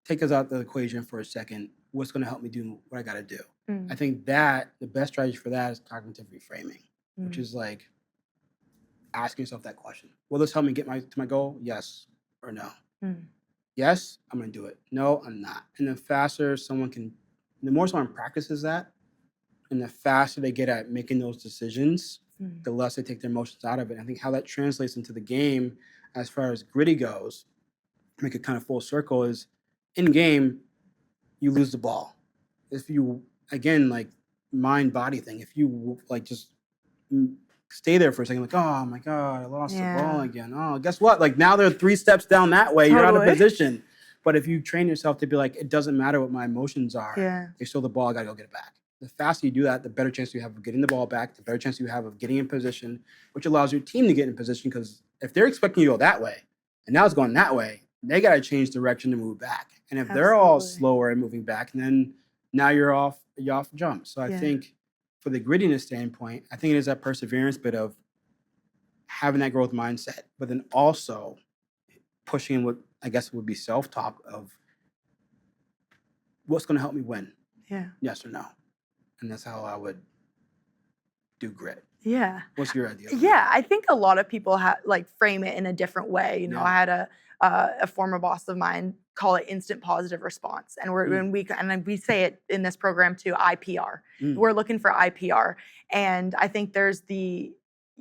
S1: take us out the equation for a second. What's going to help me do what I got to do? I think that the best strategy for that is cognitive reframing, which is like asking yourself that question. Will this help me get to my goal? Yes or no? Yes, I'm going to do it. No, I'm not. And the more someone practices that, and the faster they get at making those decisions, the less they take their emotions out of it. I think how that translates into the game as far as gritty goes, make it kind of full circle, is in game, you lose the ball. If you, again, like mind-body thing, if you like just stay there for a second, like, oh my God, I lost the ball again. Oh, guess what? Like now they're 3 steps down that way. You're out of position. But if you train yourself to be like, it doesn't matter what my emotions are. They stole the ball, I gotta go get it back. The faster you do that, the better chance you have of getting the ball back, the better chance you have of getting in position, which allows your team to get in position, because if they're expecting you to go that way, and now it's going that way, they got to change direction to move back. And if they're all slower and moving back, then now you're off jump. So I think for the grittiness standpoint, I think it is that perseverance bit of having that growth mindset, but then also pushing what I guess would be self-talk of what's going to help me win. Yes or no? And that's how I would do grit. What's your idea?
S2: I think a lot of people frame it in a different way. You know, I had a former boss of mine call it instant positive response, and we say it in this program too, IPR. We're looking for IPR, and I think there's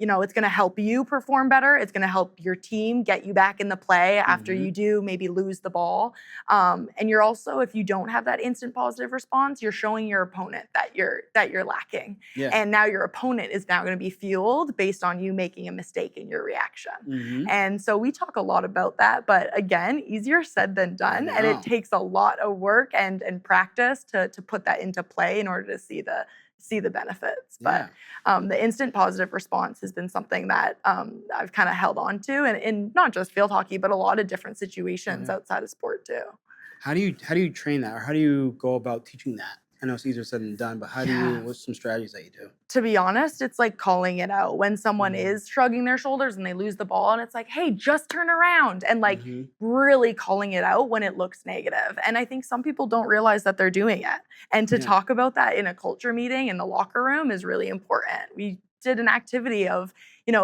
S2: it's going to help you perform better. It's going to help your team get you back in the play after you do maybe lose the ball. And you're also, if you don't have that instant positive response, you're showing your opponent that you're lacking. And now your opponent is now going to be fueled based on you making a mistake in your reaction. And so we talk a lot about that, but again, easier said than done. And it takes a lot of work and practice to put that into play in order to see the see the benefits.
S1: Yeah.
S2: But the instant positive response has been something that I've kind of held on to, and in not just field hockey, but a lot of different situations outside of sport too.
S1: How do you train that, or how do you go about teaching that? I know it's easier said than done, but what's some strategies that you do?
S2: To be honest, it's like calling it out when someone is shrugging their shoulders and they lose the ball, and it's like, hey, just turn around, and like really calling it out when it looks negative. And I think some people don't realize that they're doing it. And to talk about that in a culture meeting in the locker room is really important. We did an activity of,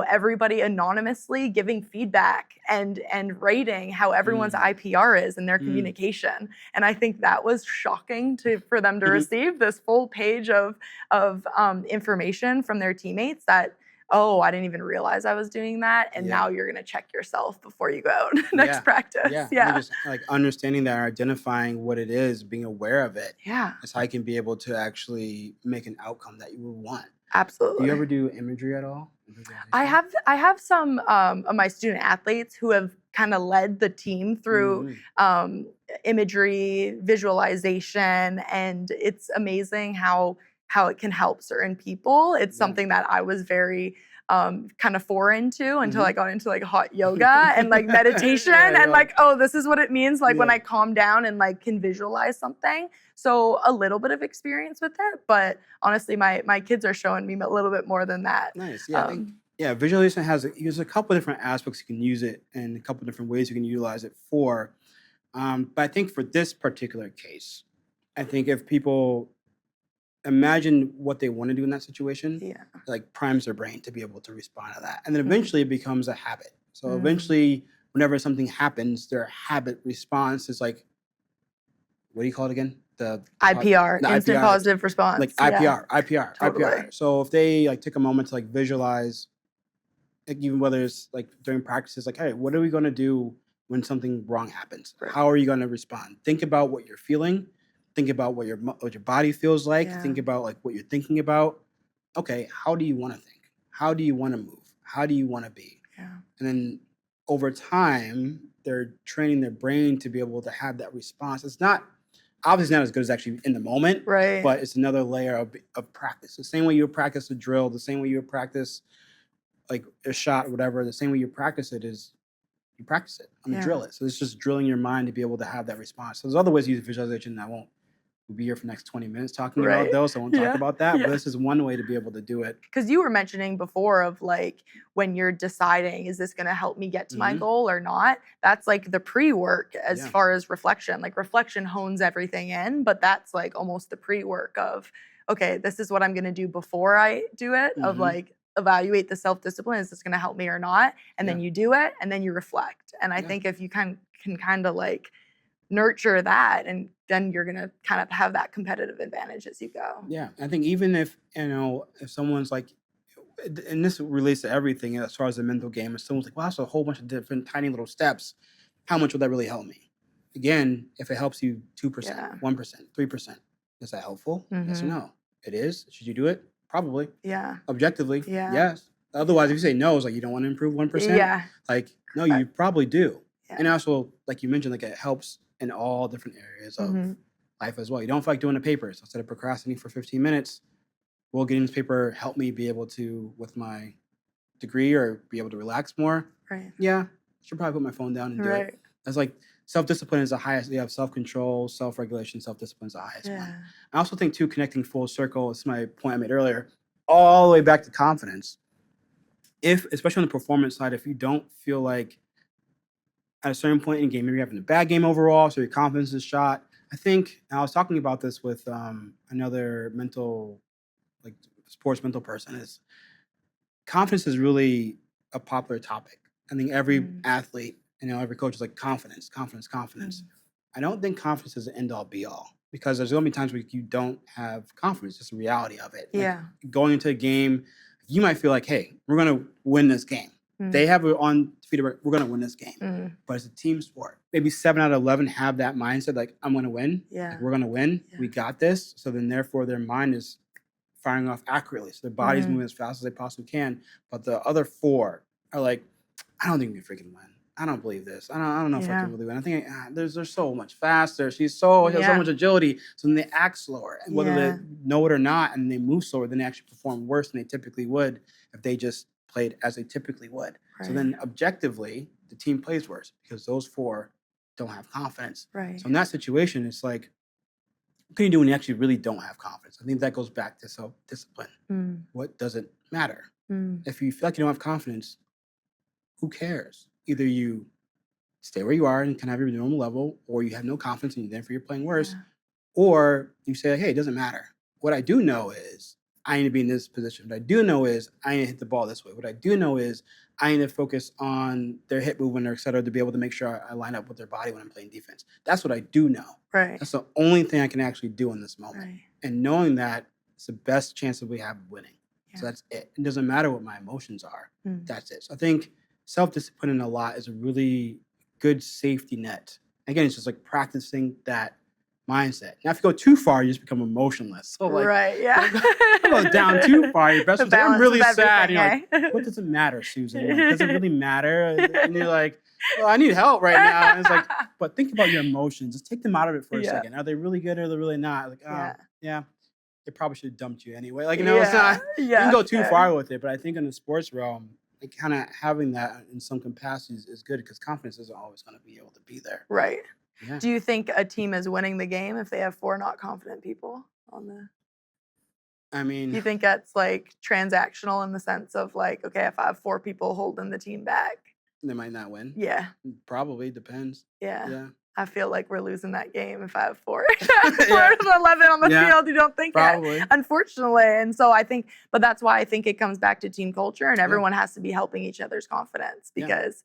S2: everybody anonymously giving feedback and rating how everyone's IPR is in their communication. And I think that was shocking for them to receive this full page of information from their teammates that, oh, I didn't even realize I was doing that. And now you're going to check yourself before you go out next practice.
S1: Yeah. Just like understanding that, identifying what it is, being aware of it.
S2: Yeah.
S1: That's how you can be able to actually make an outcome that you would want.
S2: Absolutely.
S1: Do you ever do imagery at all?
S2: I have some of my student athletes who have kind of led the team through imagery, visualization, and it's amazing how it can help certain people. It's something that I was very kind of foreign to until I got into like hot yoga and like meditation and like, oh, this is what it means like when I calm down and like can visualize something. So a little bit of experience with it, but honestly, my kids are showing me a little bit more than that.
S1: Nice. Yeah. Visualization has a couple of different aspects you can use it, and a couple of different ways you can utilize it for. But I think for this particular case, I think if people imagine what they want to do in that situation, like primes their brain to be able to respond to that. And then eventually it becomes a habit. So eventually, whenever something happens, their habit response is like, what do you call it again? The
S2: IPR, instant
S1: IPR,
S2: positive response.
S1: Like IPR.
S2: Totally.
S1: So if they like take a moment to like visualize, like even whether it's like during practices, like, hey, what are we going to do when something wrong happens?
S2: Right.
S1: How are you going to respond? Think about what you're feeling. Think about what your body feels like. Think about like what you're thinking about. Okay, how do you want to think? How do you want to move? How do you want to be?
S2: Yeah.
S1: And then over time, they're training their brain to be able to have that response. It's not obviously not as good as actually in the moment,
S2: right?
S1: But it's another layer of practice. The same way you practice a drill, the same way you practice like a shot, or whatever. The same way you practice it is you practice it. Drill it. So it's just drilling your mind to be able to have that response. So there's other ways to use visualization that we'll be here for the next 20 minutes talking about those. So I won't talk about that. But this is one way to be able to do it. Because
S2: you were mentioning before of like when you're deciding, is this going to help me get to my goal or not? That's like the pre-work as far as reflection. Like reflection hones everything in, but that's like almost the pre-work of, okay, this is what I'm going to do before I do it, of like evaluate the self-discipline. Is this going to help me or not? And then you do it and then you reflect. And I think if you can kind of like nurture that, and then you're going to kind of have that competitive advantage as you go.
S1: Yeah. I think even if someone's like, and this relates to everything as far as the mental game, if someone's like, well, that's a whole bunch of different tiny little steps, how much will that really help me? Again, if it helps you 2%, 1%, 3%, is that helpful? Yes or no? It is. Should you do it? Probably.
S2: Yeah.
S1: Objectively, yes. Otherwise, if you say no, it's like you don't want to improve 1%.
S2: Yeah.
S1: Like, no, you probably do. Yeah. And also, like you mentioned, like it helps in all different areas of life as well. You don't feel like doing the papers. Instead of procrastinating for 15 minutes, will getting this paper help me be able to, with my degree, or be able to relax more?
S2: Right.
S1: Yeah. I should probably put my phone down and do it. That's like self-discipline is the highest. You have self-control, self-regulation, self-discipline is the highest one. I also think too, connecting full circle, this is my point I made earlier, all the way back to confidence. Especially on the performance side, if you don't feel like at a certain point in the game, maybe you're having a bad game overall, so your confidence is shot. I think, and I was talking about this with another sports mental person, is confidence is really a popular topic. I think every athlete, every coach is like confidence. I don't think confidence is the end all be all, because there's going to be times where you don't have confidence. It's the reality of it. Like going into a game, you might feel like, hey, we're going to win this game. They have it on defeated. We're going to win this game. But it's a team sport. Maybe 7 out of 11 have that mindset, like, I'm going to win. Like, we're going to win. We got this. So then therefore their mind is firing off accurately. So their body's moving as fast as they possibly can. But the other 4 are like, I don't think we can freaking win. I don't believe this. I don't know if I can really win. I think they're so much faster. She has so much agility. So then they act slower. And whether they know it or not, and they move slower, then they actually perform worse than they typically would if they just played as they typically would. Right. So then objectively, the team plays worse because those 4 don't have confidence. Right. So in that situation, it's like, what can you do when you actually really don't have confidence? I think that goes back to self-discipline. What doesn't matter? If you feel like you don't have confidence, who cares? Either you stay where you are and can have your normal level, or you have no confidence and therefore you're playing worse, or you say, hey, it doesn't matter. What I do know is I need to be in this position. What I do know is I need to hit the ball this way. What I do know is I need to focus on their hip movement, or et cetera, to be able to make sure I line up with their body when I'm playing defense. That's what I do know. Right. That's the only thing I can actually do in this moment. Right. And knowing that, it's the best chance that we have of winning. Yeah. So that's it. It doesn't matter what my emotions are. That's it. So I think self-discipline in a lot is a really good safety net. Again, it's just like practicing that mindset. Now, if you go too far, you just become emotionless. So like, right, yeah. Go down too far, your best friend's like, I'm really sad. You're like, what does it matter, Susan? Like, does it really matter? And you're like, well, I need help right now. And it's like, but think about your emotions. Just take them out of it for a second. Are they really good or are they really not? Like, yeah, they probably should have dumped you anyway. Like, it's not, you can go too far with it. But I think in the sports realm, like kind of having that in some capacities is good because confidence isn't always going to be able to be there. Right. Yeah. Do you think a team is winning the game if they have 4 not confident people on the? I mean, do you think that's like transactional in the sense of like, okay, if I have 4 people holding the team back, they might not win? Yeah. Probably depends. Yeah. I feel like we're losing that game if I have 4 of 11 on the field. You don't think probably. Unfortunately. And so I think, but that's why I think it comes back to team culture and everyone has to be helping each other's confidence because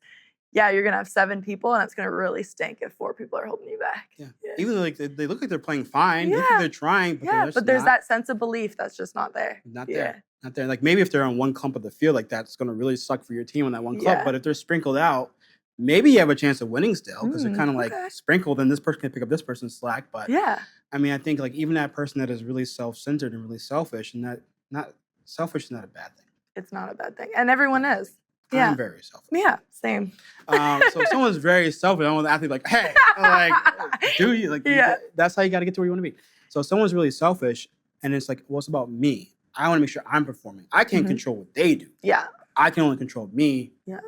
S1: you're going to have 7 people and it's going to really stink if 4 people are holding you back. Yeah. Even though like they look like they're playing fine. They think they're trying, but but there's that sense of belief that's just not there. Not there. Not there. Like maybe if they're on one clump of the field, like that's going to really suck for your team on that one clump. But if they're sprinkled out, maybe you have a chance of winning still because they're kind of like sprinkled and this person can pick up this person's slack. But I mean, I think like even that person that is really self-centered and really selfish and not selfish is not a bad thing. It's not a bad thing. And everyone is. Yeah. I'm very selfish. Yeah, same. So if someone's very selfish, I want the athlete like, hey, like, do you like? That's how you got to get to where you want to be. So if someone's really selfish, and it's like, well, it's about me. I want to make sure I'm performing. I can't control what they do. Yeah. I can only control me. Yeah.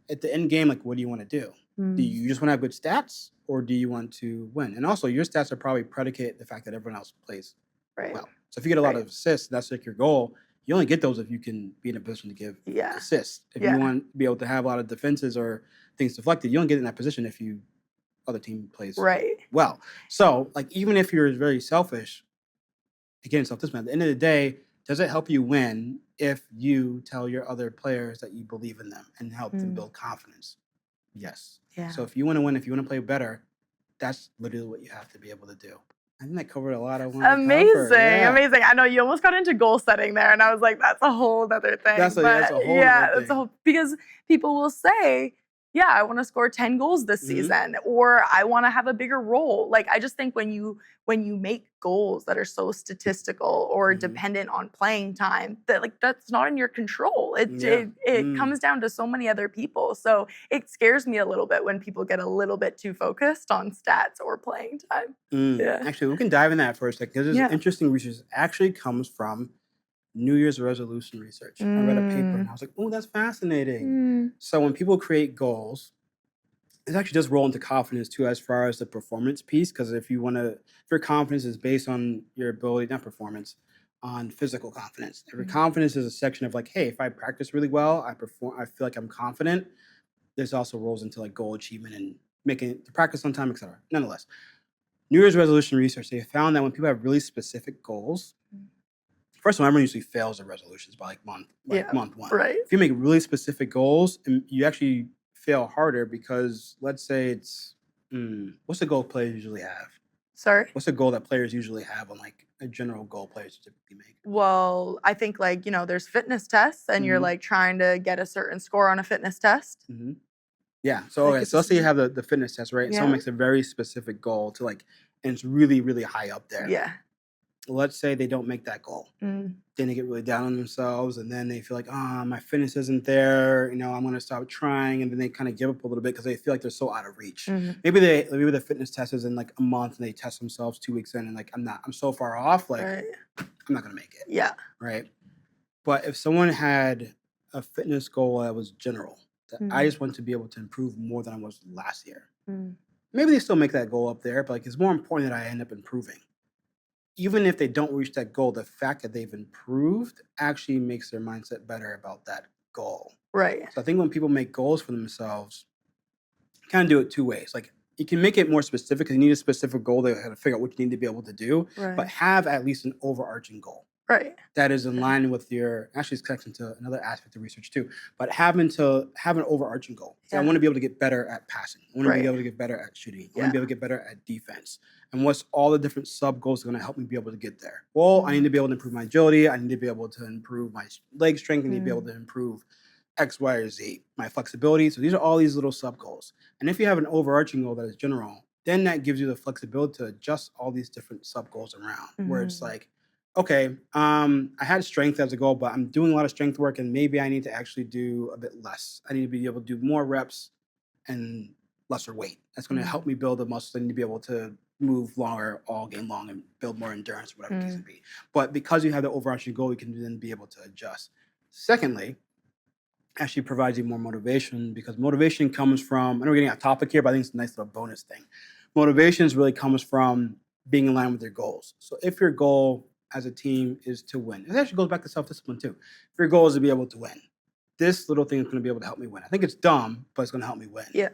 S1: At the end game, like, what do you want to do? Do you just want to have good stats, or do you want to win? And also, your stats are probably predicated the fact that everyone else plays well. So if you get a lot of assists, that's like your goal. You only get those if you can be in a position to give assists. If you want to be able to have a lot of defenses or things deflected, you don't get in that position if other team plays well. So, like, even if you're very selfish, again, self-discipline, at the end of the day, does it help you win if you tell your other players that you believe in them and help them build confidence? Yes. Yeah. So if you want to win, if you want to play better, that's literally what you have to be able to do. I think that covered a lot of amazing. I know you almost got into goal setting there, and I was like, that's a whole other thing. That's a whole other thing. Because people will say, I want to score 10 goals this season, or I want to have a bigger role. Like, I just think when you make goals that are so statistical or dependent on playing time, that's not in your control. It comes down to so many other people. So it scares me a little bit when people get a little bit too focused on stats or playing time. Actually, we can dive in that for a second because there's interesting research that actually comes from New Year's resolution research. I read a paper and I was like, oh, that's fascinating. So when people create goals, it actually does roll into confidence too, as far as the performance piece. Because if your confidence is based on your ability, not performance, on physical confidence. If your confidence is a section of like, hey, if I practice really well, I feel like I'm confident. This also rolls into like goal achievement and making the practice on time, etc. Nonetheless, New Year's resolution research, they found that when people have really specific goals, first of all, everyone usually fails their resolutions by month 1. Right. If you make really specific goals, and you actually fail harder because let's say it's, what's the goal players usually have? Sorry? What's the goal that players usually have on like a general goal players typically make? Well, I think like, there's fitness tests and you're like trying to get a certain score on a fitness test. Yeah. So, so let's say you have the fitness test, right? Someone makes a very specific goal to like, and it's really, really high up there. Yeah. let's say they don't make that goal.
S2: Mm.
S1: Then they get really down on themselves, and then they feel like, my fitness isn't there. I'm going to stop trying, and then they kind of give up a little bit because they feel like they're so out of reach.
S2: Mhm.
S1: Maybe the fitness test is in like a month, and they test themselves 2 weeks in, and like I'm so far off, like
S2: Right.
S1: I'm not going to make it.
S2: Yeah.
S1: Right. But if someone had a fitness goal that was general, that I just want to be able to improve more than I was last year.
S2: Mm.
S1: Maybe they still make that goal up there, but like it's more important that I end up improving. Even if they don't reach that goal, the fact that they've improved actually makes their mindset better about that goal.
S2: Right.
S1: So I think when people make goals for themselves, kind of do it two ways. Like you can make it more specific because you need a specific goal to kind of figure out what you need to be able to do, but
S2: Right.
S1: have at least an overarching goal.
S2: Right.
S1: That is in line with your, actually it's connected to another aspect of research too, but have an overarching goal. So I
S2: Yeah.
S1: want to be able to get better at passing. I want to
S2: Right.
S1: be able to get better at shooting. I
S2: Yeah.
S1: want to be able to get better at defense. And what's all the different sub goals that are going to help me be able to get there? Well, I need to be able to improve my agility. I need to be able to improve my leg strength. I need to be able to improve X, Y, or Z, my flexibility. So these are all these little sub goals. And if you have an overarching goal that is general, then that gives you the flexibility to adjust all these different sub goals around where it's like, okay, I had strength as a goal, but I'm doing a lot of strength work and maybe I need to actually do a bit less. I need to be able to do more reps and lesser weight. That's going to help me build the muscles. I need to be able to move longer all game long and build more endurance, whatever the case may be. But because you have the overarching goal, you can then be able to adjust. Secondly, actually provides you more motivation because motivation comes from, I know we're getting off topic here, but I think it's a nice little bonus thing. Motivation really comes from being in line with your goals. So if your goal as a team is to win, it actually goes back to self-discipline too. If your goal is to be able to win, this little thing is going to be able to help me win. I think it's dumb, but it's going to help me win.
S2: Yeah.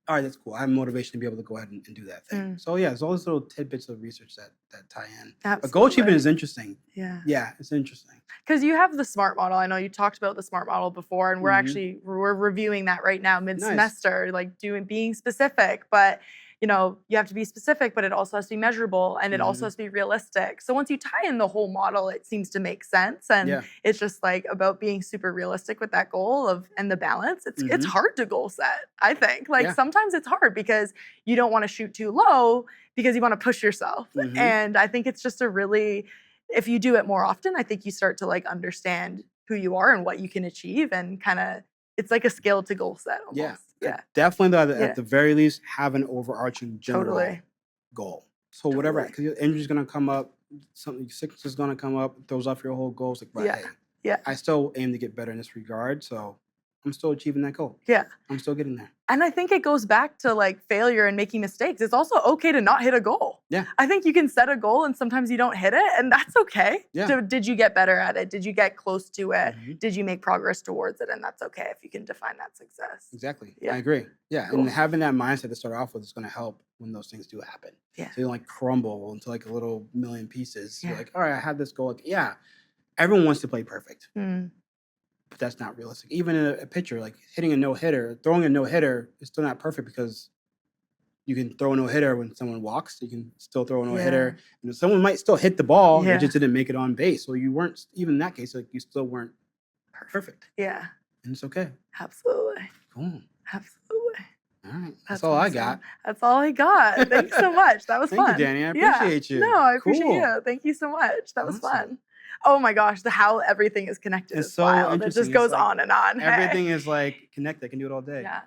S1: All right, that's cool. I have motivation to be able to go ahead and do that thing. So yeah, there's all these little tidbits of research that tie in.
S2: Absolutely.
S1: But goal achievement is interesting.
S2: Yeah.
S1: Yeah, it's interesting.
S2: Because you have the SMART model. I know you talked about the SMART model before, and we're reviewing that right now mid-semester, like being specific. But you have to be specific, but it also has to be measurable, and it also has to be realistic. So once you tie in the whole model, it seems to make sense. And it's just like about being super realistic with that goal and the balance. It's hard to goal set, I think. Like sometimes it's hard because you don't want to shoot too low because you want to push yourself. And I think it's just if you do it more often, I think you start to like understand who you are and what you can achieve, and kind of it's like a skill to goal set almost. Yeah.
S1: Definitely at the very least have an overarching general goal. So whatever, because your injury's gonna come up, something sickness is gonna come up, throws off your whole goals. Like, hey, I still aim to get better in this regard, so I'm still achieving that goal. Yeah. I'm still getting there.
S2: And I think it goes back to like failure and making mistakes. It's also okay to not hit a goal.
S1: Yeah.
S2: I think you can set a goal and sometimes you don't hit it, and that's okay.
S1: Yeah.
S2: So did you get better at it? Did you get close to it? Did you make progress towards it? And that's okay if you can define that success.
S1: Exactly.
S2: Yeah.
S1: I agree. Yeah.
S2: Cool.
S1: And having that mindset to start off with is going to help when those things do happen.
S2: Yeah.
S1: So you don't like crumble into like a little million pieces. Yeah. You're like, all right, I have this goal. Like, yeah, everyone wants to play perfect. But that's not realistic. Even in a pitcher, like hitting a no-hitter, throwing a no-hitter is still not perfect because you can throw a no-hitter when someone walks. You can still throw a no-hitter. And someone might still hit the ball. You just didn't make it on base. So you weren't, even in that case, like you still weren't perfect.
S2: Yeah.
S1: And it's okay.
S2: Absolutely.
S1: Cool.
S2: Absolutely.
S1: All right. That's all awesome. I got.
S2: That's all I got. Thank you so much. That was fun.
S1: Thank you, Dani. I appreciate you.
S2: No, I appreciate you. Thank you so much. That was fun. Oh my gosh, how everything is connected.
S1: It's
S2: is
S1: so
S2: wild.
S1: interesting.
S2: It just goes on and on.
S1: Everything is like connected. I can do it all day.
S2: Yeah.